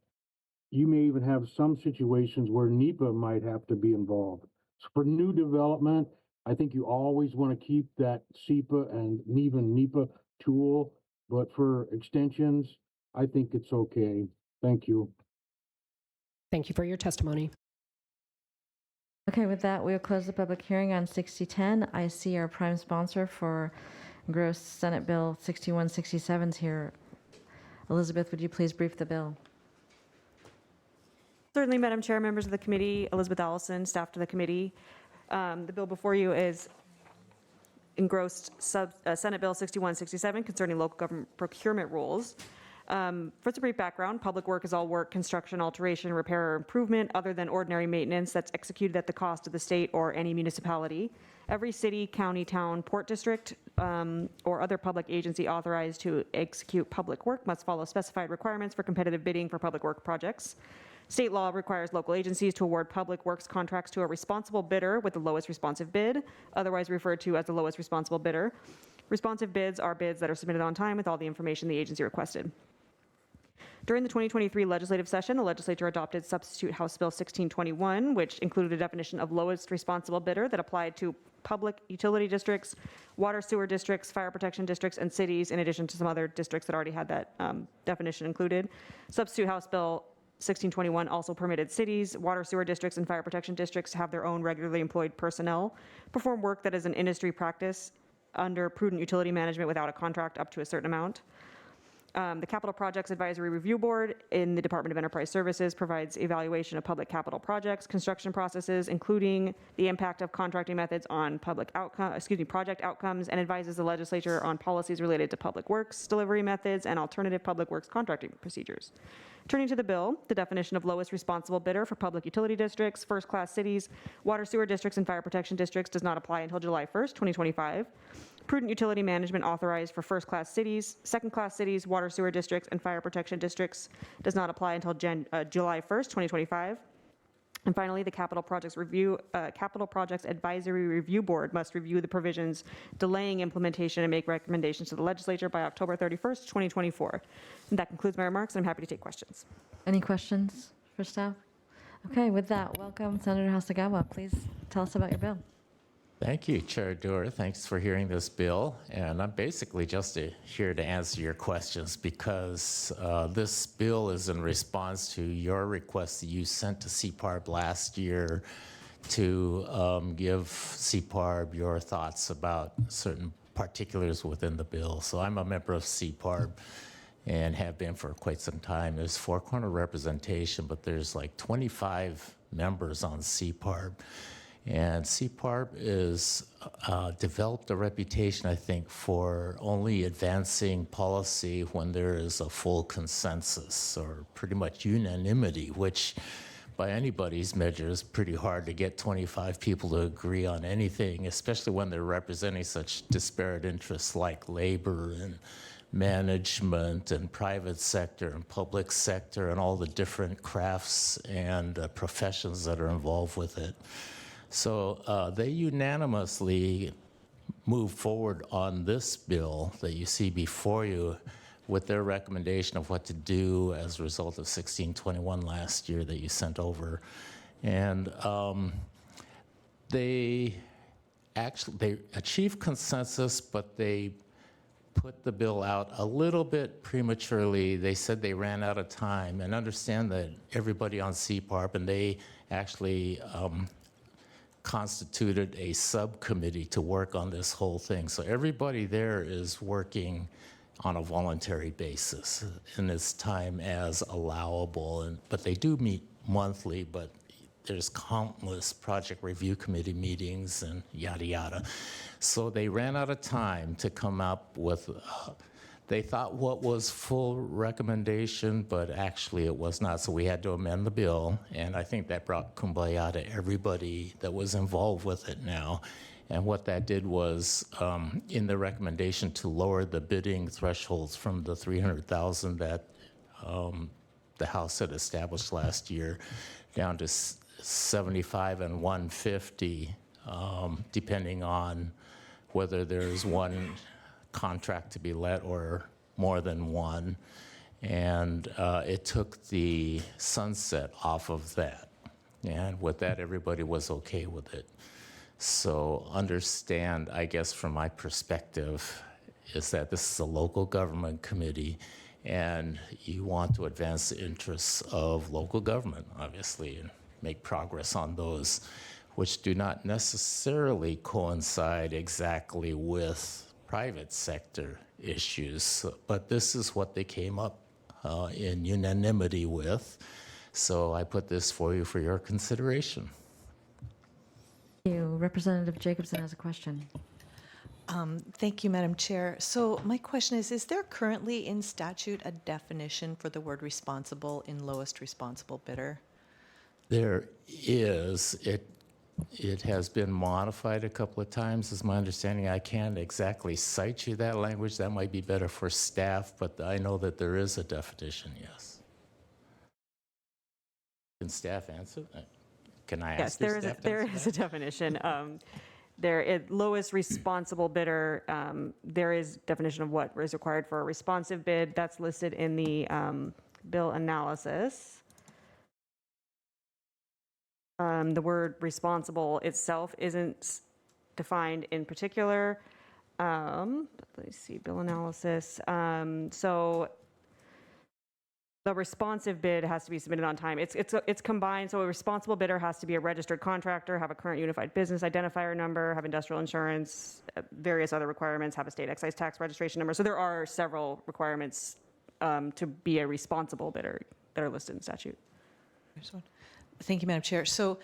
you may even have some situations where NEPA might have to be involved. So for new development, I think you always want to keep that SEPA and even NEPA tool. But for extensions, I think it's okay. Thank you. Thank you for your testimony. Okay, with that, we'll close the public hearing on 6010. I see our prime sponsor for Gross Senate Bill 6167 is here. Elizabeth, would you please brief the bill? Certainly, Madam Chair, members of the committee, Elizabeth Allison, staff to the committee. The bill before you is engrossed Senate Bill 6167 concerning local government procurement rules. First, a brief background. Public work is all work, construction, alteration, repair, or improvement other than ordinary maintenance that's executed at the cost of the state or any municipality. Every city, county, town, port district, or other public agency authorized to execute public work must follow specified requirements for competitive bidding for public work projects. State law requires local agencies to award public works contracts to a responsible bidder with the lowest responsive bid, otherwise referred to as the lowest responsible bidder. Responsive bids are bids that are submitted on time with all the information the agency requested. During the 2023 legislative session, the legislature adopted substitute House Bill 1621, which included a definition of lowest responsible bidder that applied to public utility districts, water sewer districts, fire protection districts, and cities, in addition to some other districts that already had that definition included. Substitute House Bill 1621 also permitted cities, water sewer districts, and fire protection districts to have their own regularly employed personnel perform work that is an industry practice under prudent utility management without a contract up to a certain amount. The Capital Projects Advisory Review Board in the Department of Enterprise Services provides evaluation of public capital projects, construction processes, including the impact of contracting methods on project outcomes, and advises the legislature on policies related to public works, delivery methods, and alternative public works contracting procedures. Turning to the bill, the definition of lowest responsible bidder for public utility districts, first-class cities, water sewer districts, and fire protection districts does not apply until July 1st, 2025. Prudent utility management authorized for first-class cities, second-class cities, water sewer districts, and fire protection districts does not apply until July 1st, 2025. And finally, the Capital Projects Advisory Review Board must review the provisions delaying implementation and make recommendations to the legislature by October 31st, 2024. And that concludes my remarks, and I'm happy to take questions. Any questions for staff? Okay, with that, welcome Senator Hasagawa. Please tell us about your bill. Thank you, Chair Dewar. Thanks for hearing this bill. And I'm basically just here to answer your questions because this bill is in response to your request that you sent to CPARB last year to give CPARB your thoughts about certain particulars within the bill. So I'm a member of CPARB and have been for quite some time. There's four-corner representation, but there's like 25 members on CPARB. And CPARB is developed a reputation, I think, for only advancing policy when there is a full consensus or pretty much unanimity, which by anybody's measure is pretty hard to get 25 people to agree on anything, especially when they're representing such disparate interests like labor and management and private sector and public sector and all the different crafts and professions that are involved with it. So they unanimously moved forward on this bill that you see before you with their recommendation of what to do as a result of 1621 last year that you sent over. And they achieved consensus, but they put the bill out a little bit prematurely. They said they ran out of time, and understand that everybody on CPARB, and they actually constituted a subcommittee to work on this whole thing. So everybody there is working on a voluntary basis in its time as allowable. But they do meet monthly, but there's countless project review committee meetings and yada, yada. So they ran out of time to come up with, they thought what was full recommendation, but actually it was not. So we had to amend the bill. And I think that brought kumbaya to everybody that was involved with it now. And what that did was, in the recommendation to lower the bidding thresholds from the 300,000 that the House had established last year down to 75 and 150, depending on whether there's one contract to be let or more than one. And it took the sunset off of that. And with that, everybody was okay with it. So understand, I guess from my perspective, is that this is a local government committee and you want to advance the interests of local government, obviously, and make progress on those, which do not necessarily coincide exactly with private sector issues. But this is what they came up in unanimity with. So I put this for you for your consideration. Thank you. Representative Jacobson has a question. Thank you, Madam Chair. So my question is there currently in statute a definition for the word responsible in lowest responsible bidder? There is. It has been modified a couple of times, is my understanding. I can't exactly cite you that language. That might be better for staff, but I know that there is a definition, yes. Can staff answer that? Can I Yes, ask your staff to there answer is that? a definition. Lowest responsible bidder, there is definition of what is required for a responsive bid. That's listed in the bill analysis. The word responsible itself isn't defined in particular. Let's see, bill analysis. So the responsive bid has to be submitted on time. It's combined, so a responsible bidder has to be a registered contractor, have a current unified business identifier number, have industrial insurance, various other requirements, have a state excise tax registration number. So there are several requirements to be a responsible bidder that are listed in statute. Thank you, Madam Chair. So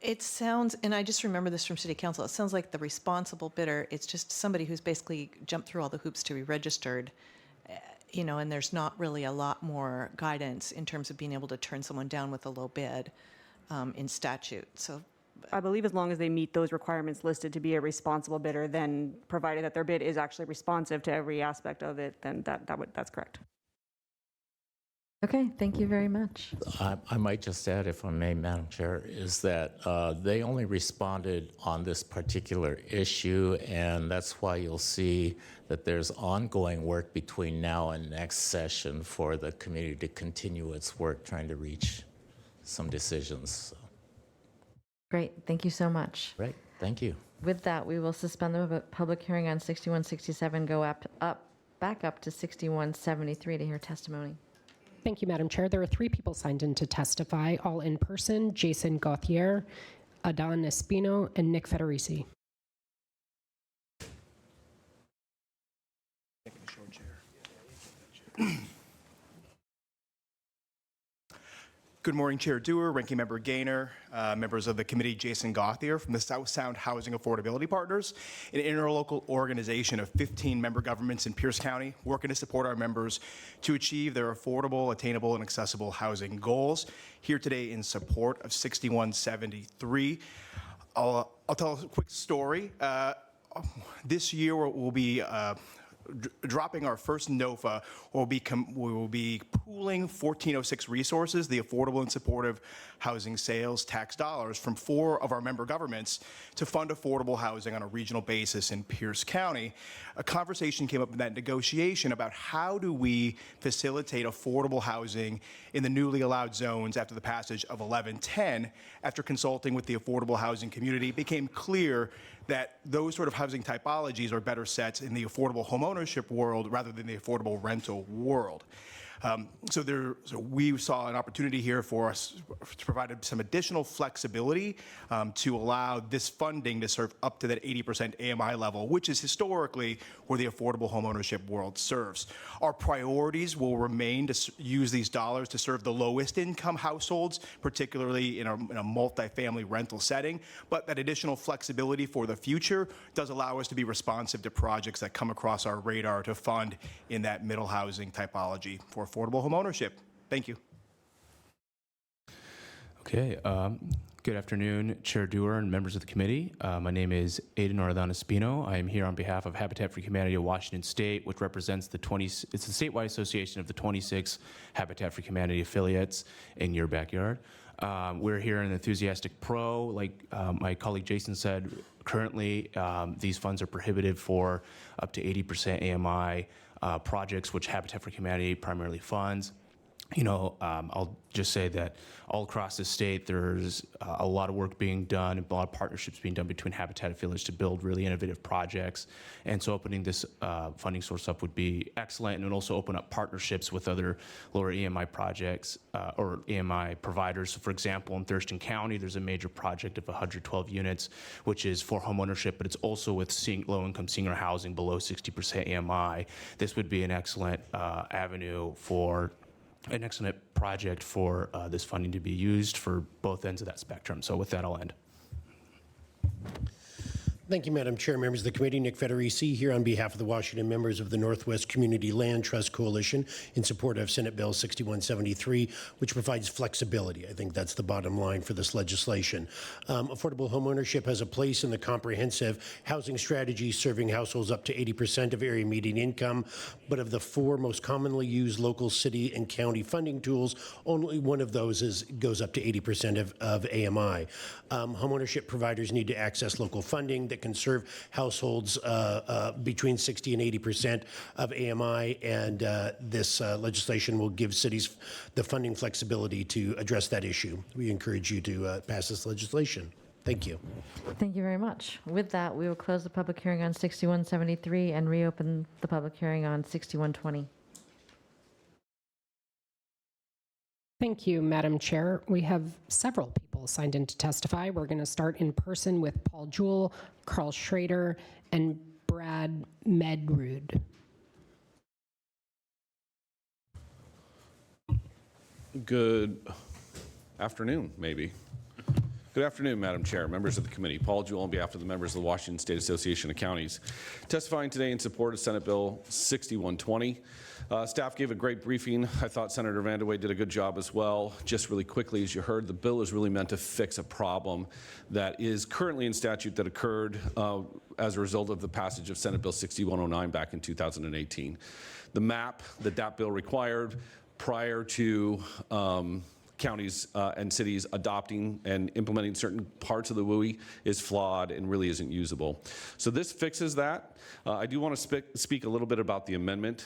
it sounds, and I just remember this from City Council, it sounds like the responsible bidder, it's just somebody who's basically jumped through all the hoops to be registered, and there's not really a lot more guidance in terms of being able to turn someone down with a low bid in statute. So I believe as long as they meet those requirements listed to be a responsible bidder, then provided that their bid is actually responsive to every aspect of it, then that's correct. Okay, thank you very much. I might just add, if I may, Madam Chair, is that they only responded on this particular issue, and that's why you'll see that there's ongoing work between now and next session for the committee to continue its work trying to reach some decisions. So. Great, thank you so much. Right, thank you. With that, we will suspend the public hearing on 6167, go back up to 6173 to hear testimony. Thank you, Madam Chair. There are 3 people signed in to testify, all in person: Jason Gauthier, Adan Espino, and Nick Federici. Good morning, Chair Dewar, Ranking Member Gaynor, members of the committee, Jason Gauthier from the South Sound Housing Affordability Partners, an interlocal organization of 15 member governments in Pierce County working to support our members to achieve their affordable, attainable, and accessible housing goals. Here today in support of 6173. I'll tell a quick story. This year we'll be dropping our first NOFA. We will be pooling 1406 resources, the affordable and supportive housing sales tax dollars from 4 of our member governments to fund affordable housing on a regional basis in Pierce County. A conversation came up in that negotiation about how do we facilitate affordable housing in the newly allowed zones after the passage of 1110. After consulting with the affordable housing community, it became clear that those sort of housing typologies are better set in the affordable homeownership world rather than the affordable rental world. So we saw an opportunity here for us to provide some additional flexibility to allow this funding to serve up to that 80% AMI level, which is historically where the affordable homeownership world serves. Our priorities will remain to use these dollars to serve the lowest income households, particularly in a multifamily rental setting, but that additional flexibility for the future does allow us to be responsive to projects that come across our radar to fund in that middle housing typology for affordable homeownership. Thank you. Okay. Good afternoon, Chair Dewar and members of the committee. My name is Aiden Adan Espino. I am here on behalf of Habitat for Humanity of Washington State, which represents it's the statewide association of the 26 Habitat for Humanity affiliates in your backyard. We're here in Enthusiastic Pro. Like my colleague Jason said, currently these funds are prohibited for up to 80% AMI projects, which Habitat for Humanity primarily funds. I'll just say that all across the state, there's a lot of work being done, and a lot of partnerships being done between Habitat affiliates to build really innovative projects. And so opening this funding source up would be excellent, and it would also open up partnerships with other lower EMI projects or EMI providers. So for example, in Thurston County, there's a major project of 112 units, which is for homeownership, but it's also with low-income senior housing below 60% AMI. This would be an excellent avenue for an excellent project for this funding to be used for both ends of that spectrum. So with that, I'll end. Thank you, Madam Chair, members of the committee. Nick Federici here on behalf of the Washington members of the Northwest Community Land Trust Coalition in support of Senate Bill 6173, which provides flexibility. I think that's the bottom line for this legislation. Affordable homeownership has a place in the comprehensive housing strategy serving households up to 80% of area median income, but of the 4 most commonly used local, city, and county funding tools, only one of those goes up to 80% of AMI. Homeownership providers need to access local funding that can serve households between 60 and 80% of AMI, and this legislation will give cities the funding flexibility to address that issue. We encourage you to pass this legislation. Thank you. Thank you very much. With that, we will close the public hearing on 6173 and reopen the public hearing on 6120. Thank you, Madam Chair. We have several people signed in to testify. We're going to start in person with Paul Jewell, Carl Schrader, and Brad Medrud. Good afternoon, maybe. Good afternoon, Madam Chair, members of the committee. Paul Jewell on behalf of the members of the Washington State Association of Counties. Testifying today in support of Senate Bill 6120. Staff gave a great briefing. I thought Senator Vandeweghe did a good job as well. Just really quickly, as you heard, the bill is really meant to fix a problem that is currently in statute that occurred as a result of the passage of Senate Bill 6109 back in 2018. The map that bill required prior to counties and cities adopting and implementing certain parts of the WUI is flawed and really isn't usable. So this fixes that. I do want to speak a little bit about the amendment.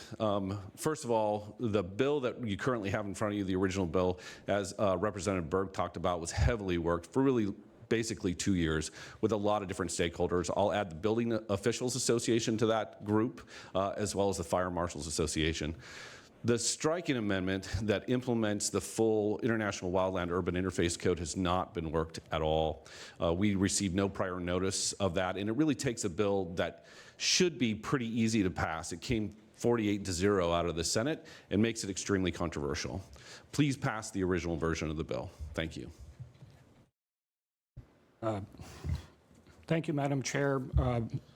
First of all, the bill that you currently have in front of you, the original bill, as Representative Berg talked about, was heavily worked for really basically 2 years with a lot of different stakeholders. I'll add the Building Officials Association to that group, as well as the Fire Marshals Association. The striking amendment that implements the full International Wildland Urban Interface Code has not been worked at all. We received no prior notice of that, and it really takes a bill that should be pretty easy to pass. It came 48-0 out of the Senate and makes it extremely controversial. Please pass the original version of the bill. Thank you. Thank you, Madam Chair,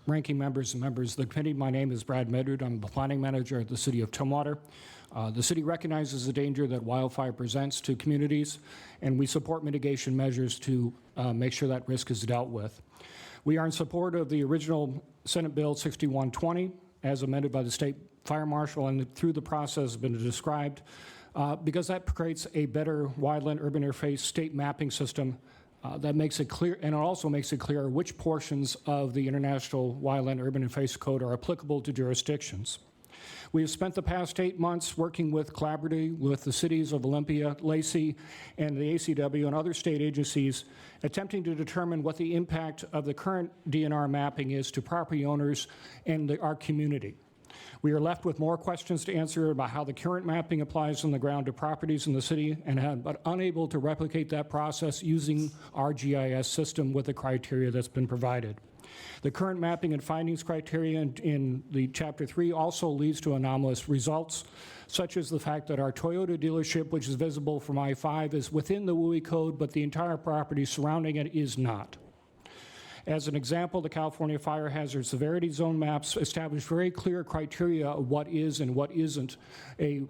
ranking members and members of the committee. My name is Brad Medrud. I'm the planning manager at the City of Tumwater. The city recognizes the danger that wildfire presents to communities, and we support mitigation measures to make sure that risk is dealt with. We are in support of the original Senate Bill 6120 as amended by the State Fire Marshal and through the process has been described because that creates a better wildland urban interface state mapping system that makes it clear, and it also makes it clear which portions of the International Wildland Urban Interface Code are applicable to jurisdictions. We have spent the past 8 months working collaboratively with the cities of Olympia, Lacey, and the ACW and other state agencies, attempting to determine what the impact of the current DNR mapping is to property owners and our community. We are left with more questions to answer about how the current mapping applies on the ground to properties in the city but unable to replicate that process using our GIS system with the criteria that's been provided. The current mapping and findings criteria in the Chapter 3 also leads to anomalous results, such as the fact that our Toyota dealership, which is visible from I-5, is within the WUI code, but the entire property surrounding it is not. As an example, the California Fire Hazard Severity Zone maps establish very clear criteria of what is and what isn't a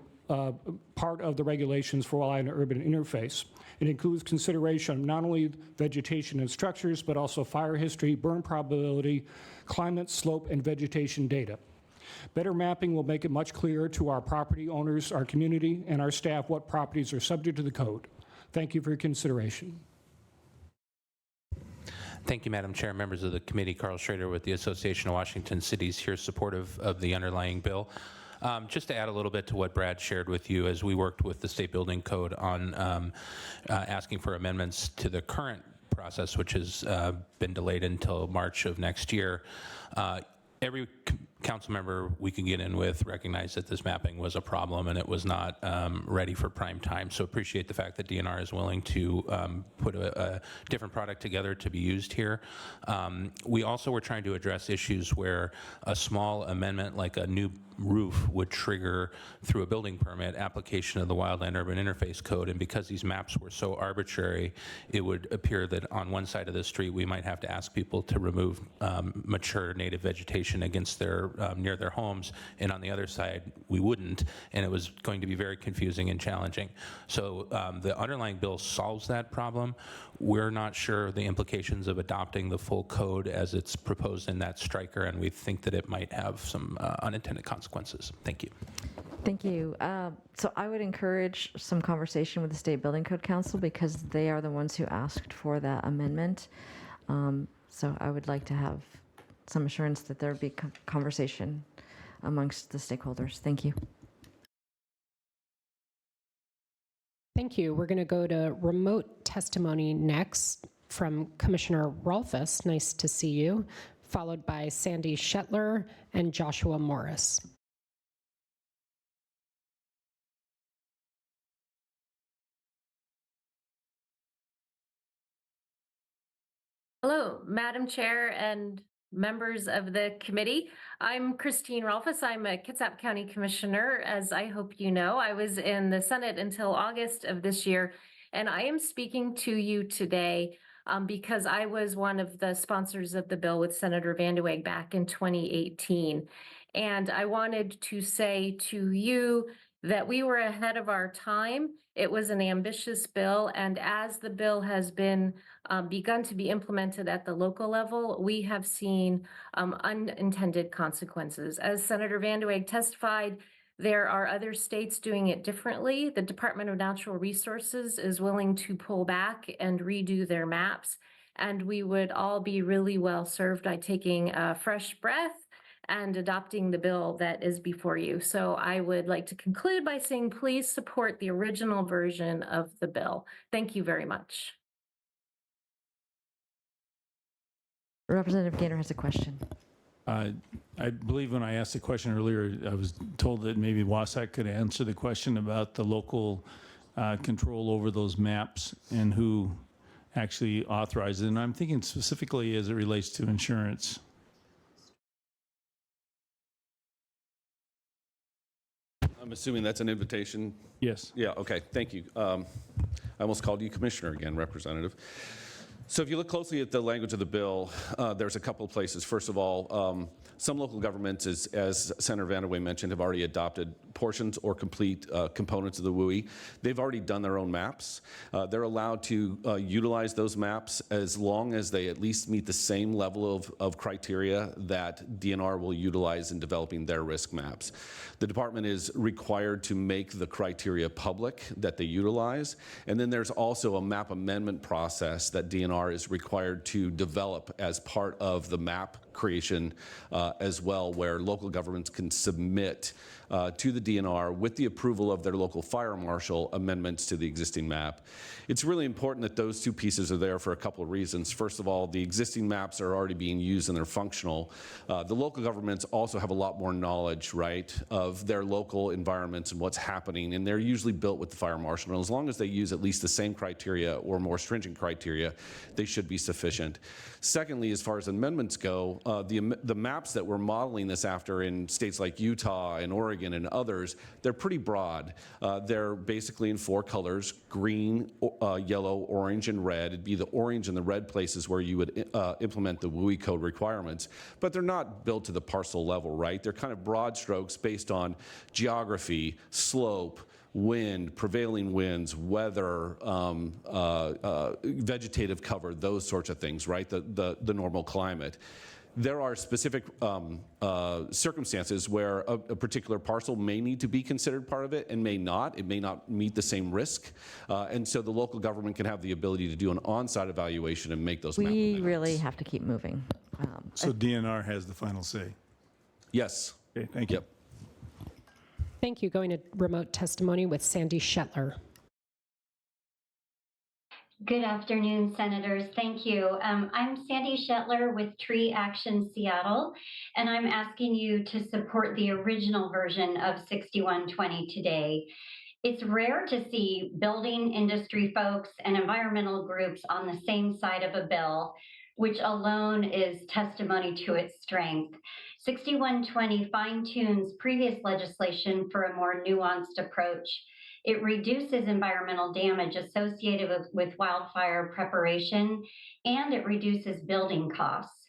part of the regulations for wildland urban interface. It includes consideration of not only vegetation and structures, but also fire history, burn probability, climate, slope, and vegetation data. Better mapping will make it much clearer to our property owners, our community, and our staff what properties are subject to the code. Thank you for your consideration. Thank you, Madam Chair, members of the committee. Carl Schrader with the Association of Washington Cities here supportive of the underlying bill. Just to add a little bit to what Brad shared with you, as we worked with the State Building Code on asking for amendments to the current process, which has been delayed until March of next year. Every council member we could get in with recognized that this mapping was a problem and it was not ready for prime time. So appreciate the fact that DNR is willing to put a different product together to be used here. We also were trying to address issues where a small amendment like a new roof would trigger through a building permit application of the Wildland Urban Interface Code, and because these maps were so arbitrary, it would appear that on one side of the street we might have to ask people to remove mature native vegetation against their near their homes, and on the other side we wouldn't, and it was going to be very confusing and challenging. So the underlying bill solves that problem. We're not sure the implications of adopting the full code as it's proposed in that striker, and we think that it might have some unintended consequences. Thank you. Thank you. So I would encourage some conversation with the State Building Code Council because they are the ones who asked for that amendment. So I would like to have some assurance that there would be conversation amongst the stakeholders. Thank you. Thank you. We're going to go to remote testimony next from Commissioner Rolfus. Nice to see you. Followed by Sandy Shetler and Joshua Morris. Hello, Madam Chair and members of the committee. I'm Christine Rolfus. I'm a Kitsap County Commissioner. As I hope you know, I was in the Senate until August of this year, and I am speaking to you today because I was one of the sponsors of the bill with Senator Van de Weg back in 2018. And I wanted to say to you that we were ahead of our time. It was an ambitious bill, and as the bill has been begun to be implemented at the local level, we have seen unintended consequences. As Senator Van de Weg testified, there are other states doing it differently. The Department of Natural Resources is willing to pull back and redo their maps, and we would all be really well served by taking a fresh breath and adopting the bill that is before you. So I would like to conclude by saying, please support the original version of the bill. Thank you very much. Representative Gaynor has a question. I believe when I asked the question earlier, I was told that maybe Wasac could answer the question about the local control over those maps and who actually authorizes it. And I'm thinking specifically as it relates to insurance. I'm assuming that's an invitation? Yes. Yeah, okay, thank you. I almost called you Commissioner again, Representative. So if you look closely at the language of the bill, there's a couple of places. First of all, some local governments, as Senator Van de Wey mentioned, have already adopted portions or complete components of the WUI. They've already done their own maps. They're allowed to utilize those maps as long as they at least meet the same level of criteria that DNR will utilize in developing their risk maps. The department is required to make the criteria public that they utilize. And then there's also a map amendment process that DNR is required to develop as part of the map creation as well, where local governments can submit to the DNR with the approval of their local fire marshal amendments to the existing map. It's really important that those two pieces are there for a couple of reasons. First of all, the existing maps are already being used and they're functional. The local governments also have a lot more knowledge, right, of their local environments and what's happening, and they're usually built with the fire marshal. And as long as they use at least the same criteria or more stringent criteria, they should be sufficient. Secondly, as far as amendments go, the maps that we're modeling this after in states like Utah and Oregon and others, they're pretty broad. They're basically in four colors: green, yellow, orange, and red. It'd be the orange and the red places where you would implement the WUI code requirements, but they're not built to the parcel level, right? They're kind of broad strokes based on geography, slope, wind, prevailing winds, weather, vegetative cover, those sorts of things, right? The normal climate. There are specific circumstances where a particular parcel may need to be considered part of it and may not. It may not meet the same risk. And so the local government can have the ability to do an on-site evaluation and make those map We amendments. really have to keep moving. So DNR has the final say? Yes. Okay, thank you. Yep. Thank you. Going to remote testimony with Sandy Shetler. Good afternoon, Senators. Thank you. I'm Sandy Shetler with Tree Action Seattle, and I'm asking you to support the original version of 6120 today. It's rare to see building industry folks and environmental groups on the same side of a bill, which alone is testimony to its strength. 6120 fine-tunes previous legislation for a more nuanced approach. It reduces environmental damage associated with wildfire preparation, and it reduces building costs.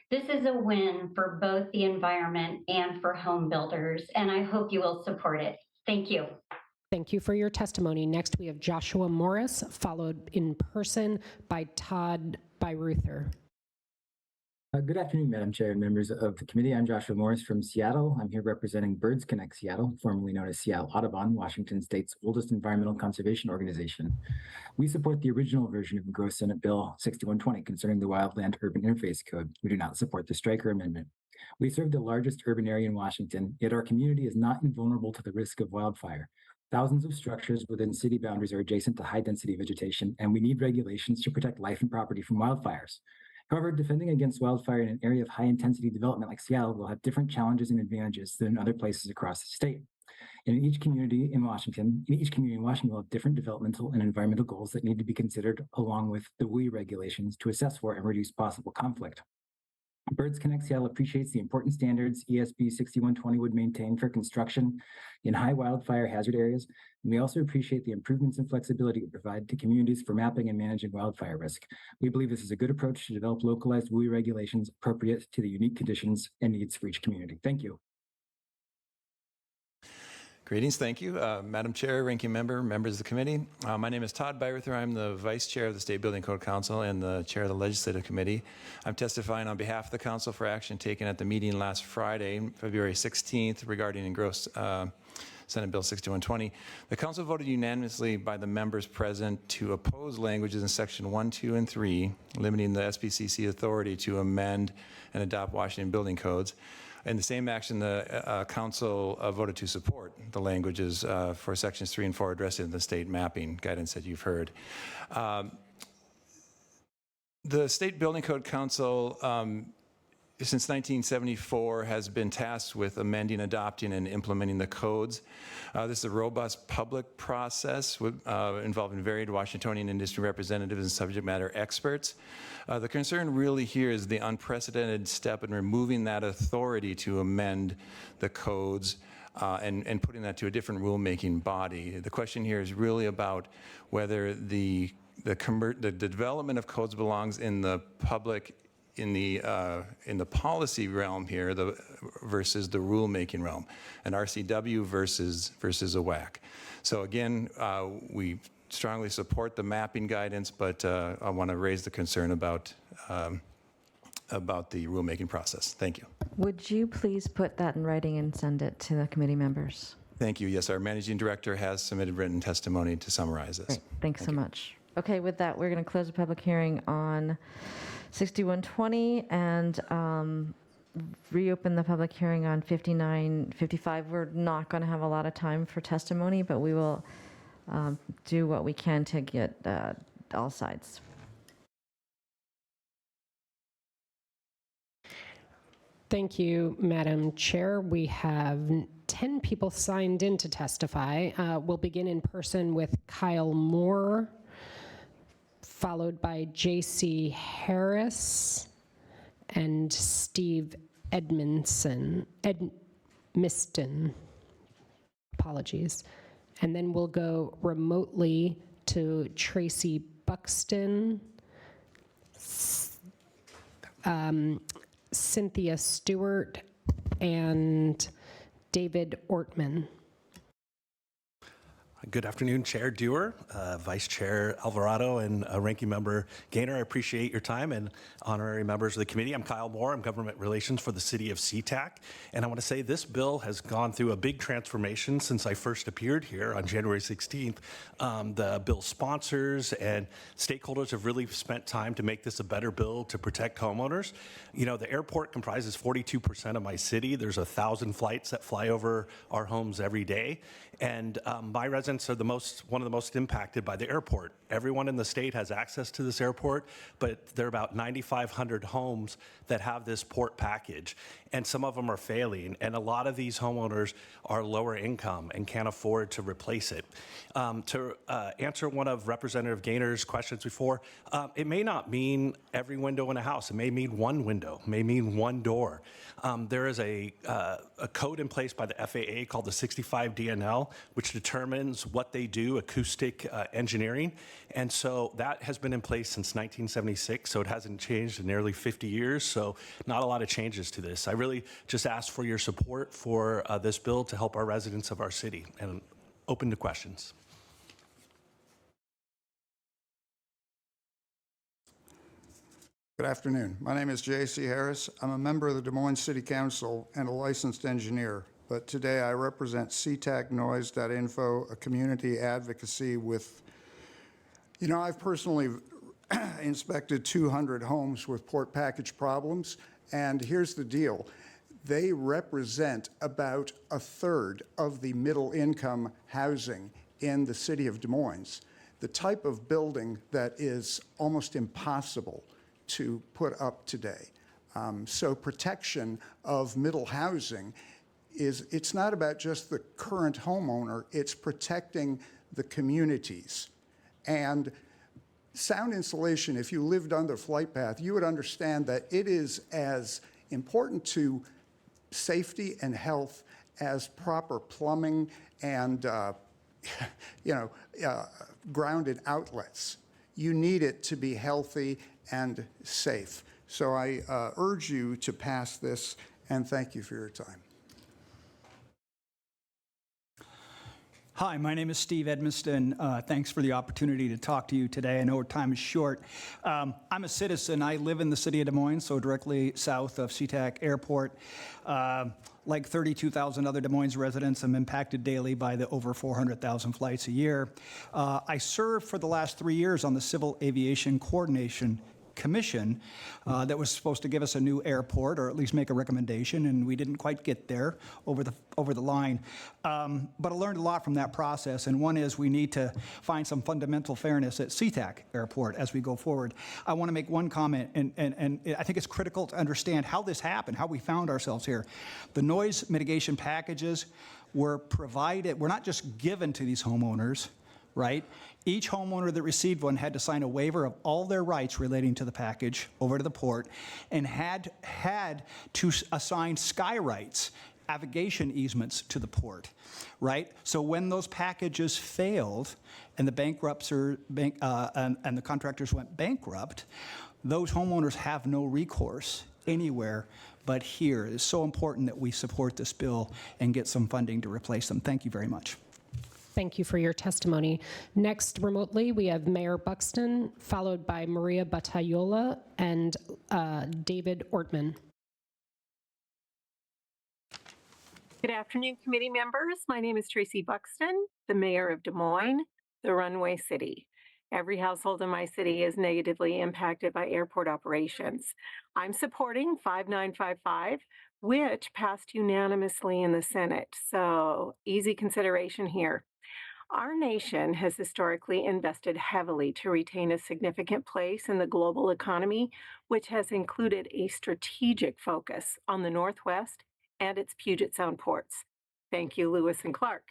This is a win for both the environment and for home builders, and I hope you will support it. Thank you. Thank you for your testimony. Next, we have Joshua Morris, followed in person by Todd Byruther. Good afternoon, Madam Chair and members of the committee. I'm Joshua Morris from Seattle. I'm here representing Birds Connect Seattle, formerly known as Seattle Audubon, Washington State's oldest environmental conservation organization. We support the original version of the Gross Senate Bill 6120 concerning the Wildland Urban Interface Code. We do not support the Stryker Amendment. We serve the largest urban area in Washington, yet our community is not invulnerable to the risk of wildfire. Thousands of structures within city boundaries are adjacent to high-density vegetation, and we need regulations to protect life and property from wildfires. However, defending against wildfire in an area of high-intensity development like Seattle will have different challenges and advantages than in other places across the state. And in each community in Washington will have different developmental and environmental goals that need to be considered along with the WUI regulations to assess for and reduce possible conflict. Birds Connect Seattle appreciates the important standards ESB 6120 would maintain for construction in high wildfire hazard areas, and we also appreciate the improvements and flexibility it provides to communities for mapping and managing wildfire risk. We believe this is a good approach to develop localized WUI regulations appropriate to the unique conditions and needs for each community. Thank you. Greetings, thank you. Madam Chair, Ranking Member, members of the committee. My name is Todd Byruther. I'm the Vice Chair of the State Building Code Council and the Chair of the Legislative Committee. I'm testifying on behalf of the Council for action taken at the meeting last Friday, February 16th, regarding engrossed Senate Bill 6120. The Council voted unanimously by the members present to oppose languages in Section 1, 2, and 3, limiting the SBCC authority to amend and adopt Washington building codes. In the same action, the Council voted to support the languages for Sections 3 and 4 addressed in the state mapping guidance that you've heard. The State Building Code Council, since 1974, has been tasked with amending, adopting, and implementing the codes. This is a robust public process involving varied Washingtonian industry representatives and subject matter experts. The concern really here is the unprecedented step in removing that authority to amend the codes and putting that to a different rulemaking body. The question here is really about whether the development of codes belongs in the public, in the policy realm here, versus the rulemaking realm, an RCW versus a WAC. So again, we strongly support the mapping guidance, but I want to raise the concern about the rulemaking process. Thank you. Would you please put that in writing and send it to the committee members? Thank you. Yes, our managing director has submitted written testimony to summarize this. Great. Thanks so much. Okay, with that, we're going to close the public hearing on 6120 and reopen the public hearing on 5955. We're not going to have a lot of time for testimony, but we will do what we can to get all sides. Thank you, Madam Chair. We have 10 people signed in to testify. We'll begin in person with Kyle Moore, followed by J.C. Harris and Steve Edmiston. Apologies. And then we'll go remotely to Tracy Buxton, Cynthia Stewart, and David Ortman. Good afternoon, Chair Dewar, Vice Chair Alvarado, and Ranking Member Gaynor. I appreciate your time, and honorary members of the committee. I'm Kyle Moore. I'm Government Relations for the City of Sea-Tac. And I want to say this bill has gone through a big transformation since I first appeared here on January 16th. The bill sponsors and stakeholders have really spent time to make this a better bill to protect homeowners. You know, the airport comprises 42% of my city. There's 1,000 flights that fly over our homes every day. And my residents residents are one of the most impacted by the airport. Everyone in the state has access to this airport, but there are about 9,500 homes that have this port package, and some of them are failing, and a lot of these homeowners are lower income and can't afford to replace it. To answer one of Representative Gaynor's questions before, it may not mean every window in a house. It may mean one window, may mean one door. There is a code in place by the FAA called the 65 DNL, which determines what they do, acoustic engineering. And so that has been in place since 1976, so it hasn't changed in nearly 50 years, so not a lot of changes to this. I really just ask for your support for this bill to help our residents of our city, and open to questions. Good afternoon. My name is J.C. Harris. I'm a member of the Des Moines City Council and a licensed engineer, but today I represent Sea-Tac Noise.info, a community advocacy with, I've personally inspected 200 homes with port package problems, and here's the deal. They represent about a third of the middle income housing in the city of Des Moines, the type of building that is almost impossible to put up today. So protection of middle housing it's not about just the current homeowner, it's protecting the communities. And sound insulation, if you lived on the flight path, you would understand that it is as important to safety and health as proper plumbing and grounded outlets. You need it to be healthy and safe. So I urge you to pass this, and thank you for your time. Hi, my name is Steve Edmiston. Thanks for the opportunity to talk to you today. I know our time is short. I'm a citizen. I live in the city of Des Moines, so directly south of Sea-Tac Airport. Like 32,000 other Des Moines residents, I'm impacted daily by the over 400,000 flights a year. I served for the last 3 years on the Civil Aviation Coordination Commission that was supposed to give us a new airport, or at least make a recommendation, and we didn't quite get there over the line. But I learned a lot from that process, and one is we need to find some fundamental fairness at Sea-Tac Airport as we go forward. I want to make one comment, and I think it's critical to understand how this happened, how we found ourselves here. The noise mitigation packages were provided, were not just given to these homeowners, right? Each homeowner that received one had to sign a waiver of all their rights relating to the package over to the port, and had to assign sky rights, navigation easements to the port, right? So when those packages failed and the and the contractors went bankrupt, those homeowners have no recourse anywhere but here. It's so important that we support this bill and get some funding to replace them. Thank you very much. Thank you for your testimony. Next, remotely, we have Mayor Buxton, followed by Maria Battaiola and David Ortman. Good afternoon, committee members. My name is Tracy Buxton, the mayor of Des Moines, the runway city. Every household in my city is negatively impacted by airport operations. I'm supporting 5955, which passed unanimously in the Senate, so easy consideration here. Our nation has historically invested heavily to retain a significant place in the global economy, which has included a strategic focus on the Northwest and its Puget Sound ports. Thank you, Lewis and Clark.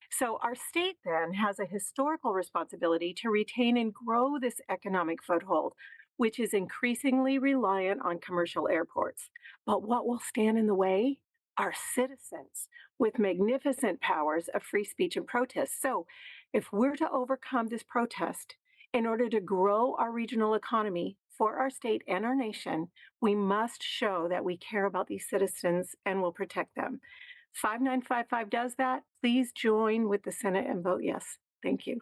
So our state then has a historical responsibility to retain and grow this economic foothold, which is increasingly reliant on commercial airports. But what will stand in the way? Our citizens with magnificent powers of free speech and protest. So if we're to overcome this protest in order to grow our regional economy for our state and our nation, we must show that we care about these citizens and will protect them. 5955 does that. Please join with the Senate and vote yes. Thank you.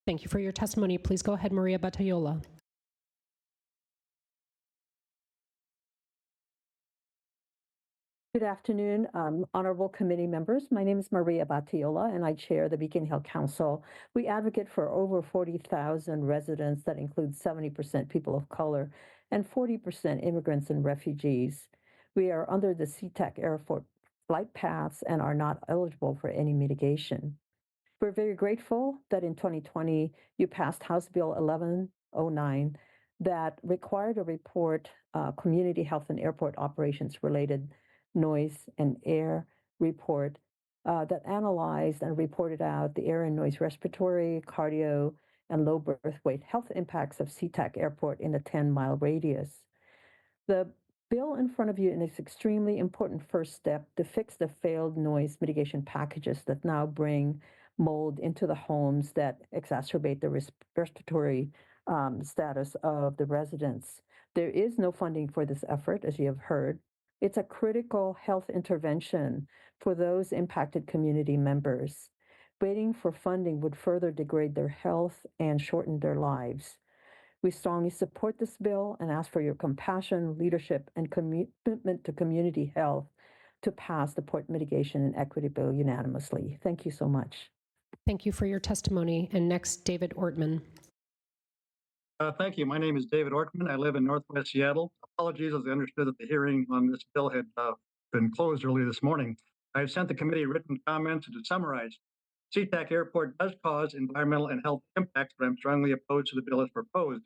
Thank you for your testimony. Please go ahead, Maria Battaiola. Good afternoon, honorable committee members. My name is Maria Battaiola, and I chair the Beacon Hill Council. We advocate for over 40,000 residents that include 70% people of color and 40% immigrants and refugees. We are under the Sea-Tac Airport flight paths and are not eligible for any mitigation. We're very grateful that in 2020 you passed House Bill 1109 that required a report community health and airport operations related noise and air report that analyzed and reported out the air and noise respiratory, cardio, and low birth weight health impacts of Sea-Tac Airport in a 10-mile radius. The bill in front of you is an extremely important first step to fix the failed noise mitigation packages that now bring mold into the homes that exacerbate the respiratory status of the residents. There is no funding for this effort, as you have heard. It's a critical health intervention for those impacted community members. Waiting for funding would further degrade their health and shorten their lives. We strongly support this bill and ask for your compassion, leadership, and commitment to community health to pass the Port Mitigation and Equity Bill unanimously. Thank you so much. Thank you for your testimony. And next, David Ortman. Thank you. My name is David Ortman. I live in Northwest Seattle. Apologies, as I understood that the hearing on this bill had been closed early this morning. I have sent the committee written comments to summarize. Sea-Tac Airport does cause environmental and health impacts, but I'm strongly opposed to the bill as proposed.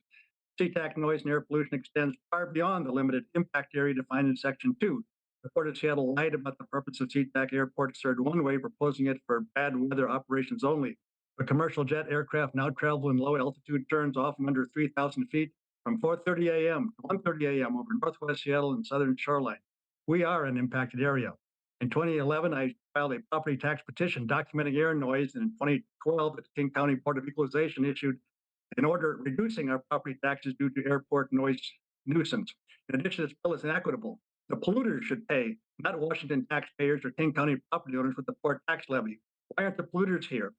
Sea-Tac noise and air pollution extends far beyond the limited impact area defined in Section 2. The Port of Seattle lied about the purpose of Sea-Tac Airport, served one way, proposing it for bad weather operations only. But commercial jet aircraft now travel in low altitude turns, often under 3,000 feet, from 4:30 a.m. to 1:30 a.m. over Northwest Seattle and southern shoreline. We are an impacted area. In 2011, I filed a property tax petition documenting air noise, and in 2012, the King County Board of Equalization issued an order reducing our property taxes due to airport noise nuisance. In addition, this bill is inequitable. The polluters should pay, not Washington taxpayers or King County property owners with the port tax levy. Why aren't the polluters here?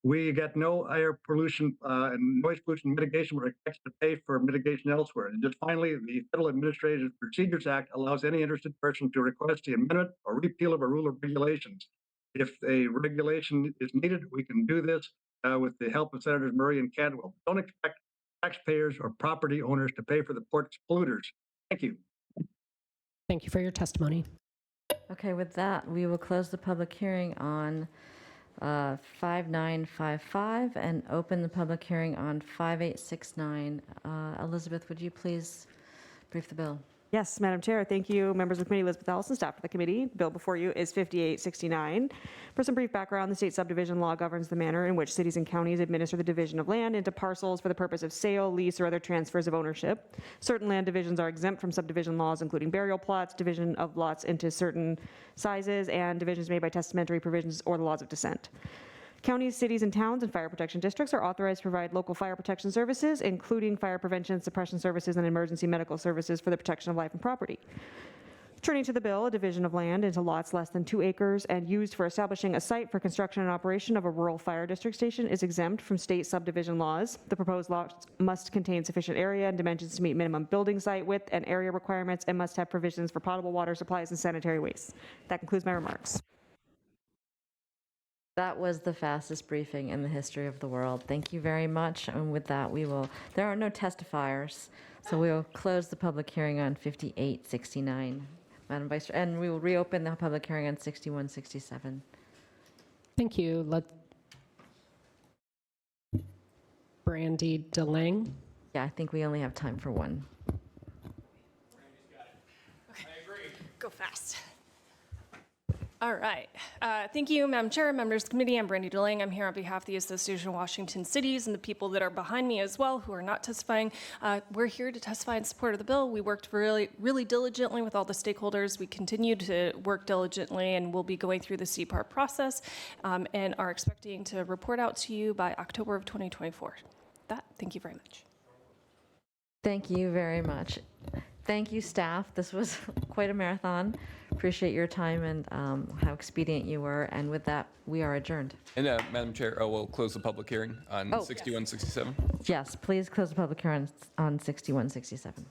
We get no air pollution and noise pollution mitigation. We're expected to pay for mitigation elsewhere. And just finally, the Federal Administrative Procedures Act allows any interested person to request the amendment or repeal of a rule or regulations. If a regulation is needed, we can do this with the help of Senators Murray and Cantwell. Don't expect taxpayers or property owners to pay for the port's polluters. Thank you. Thank you for your testimony. Okay, with that, we will close the public hearing on 5955 and open the public hearing on 5869. Elizabeth, would you please brief the bill? Yes, Madam Chair. Thank you, members of the committee. Elizabeth Ellison, staff of the committee. The bill before you is 5869. For some brief background, the state subdivision law governs the manner in which cities and counties administer the division of land into parcels for the purpose of sale, lease, or other transfers of ownership. Certain land divisions are exempt from subdivision laws, including burial plots, division of lots into certain sizes, and divisions made by testamentary provisions or the laws of descent. Counties, cities, and towns and fire protection districts are authorized to provide local fire protection services, including fire prevention, suppression services, and emergency medical services for the protection of life and property. Turning to the bill, a division of land into lots less than 2 acres and used for establishing a site for construction and operation of a rural fire district station is exempt from state subdivision laws. The proposed lots must contain sufficient area and dimensions to meet minimum building site width and area requirements and must have provisions for potable water supplies and sanitary waste. That concludes my remarks. That was the fastest briefing in the history of the world. Thank you very much. And with that, there are no testifiers, so we will close the public hearing on 5869, Madam Vice Chair, and we will reopen the public hearing on 6167. Thank you. Brandy DeLange. Yeah, I think we only have time for one. Go fast. All right. Thank you, Madam Chair, members of the committee. I'm Brandy DeLange. I'm here on behalf of the Association of Washington Cities and the people that are behind me as well who are not testifying. We're here to testify in support of the bill. We worked really diligently with all the stakeholders. We continue to work diligently, and we'll be going through the CPAR process and are expecting to report out to you by October of 2024. Thank you very much. Thank you very much. Thank you, staff. This was quite a marathon. Appreciate your time and how expedient you were. And with that, we are adjourned. And Madam Chair, we'll close the public hearing on 6167. Yes, please close the public hearing on 6167.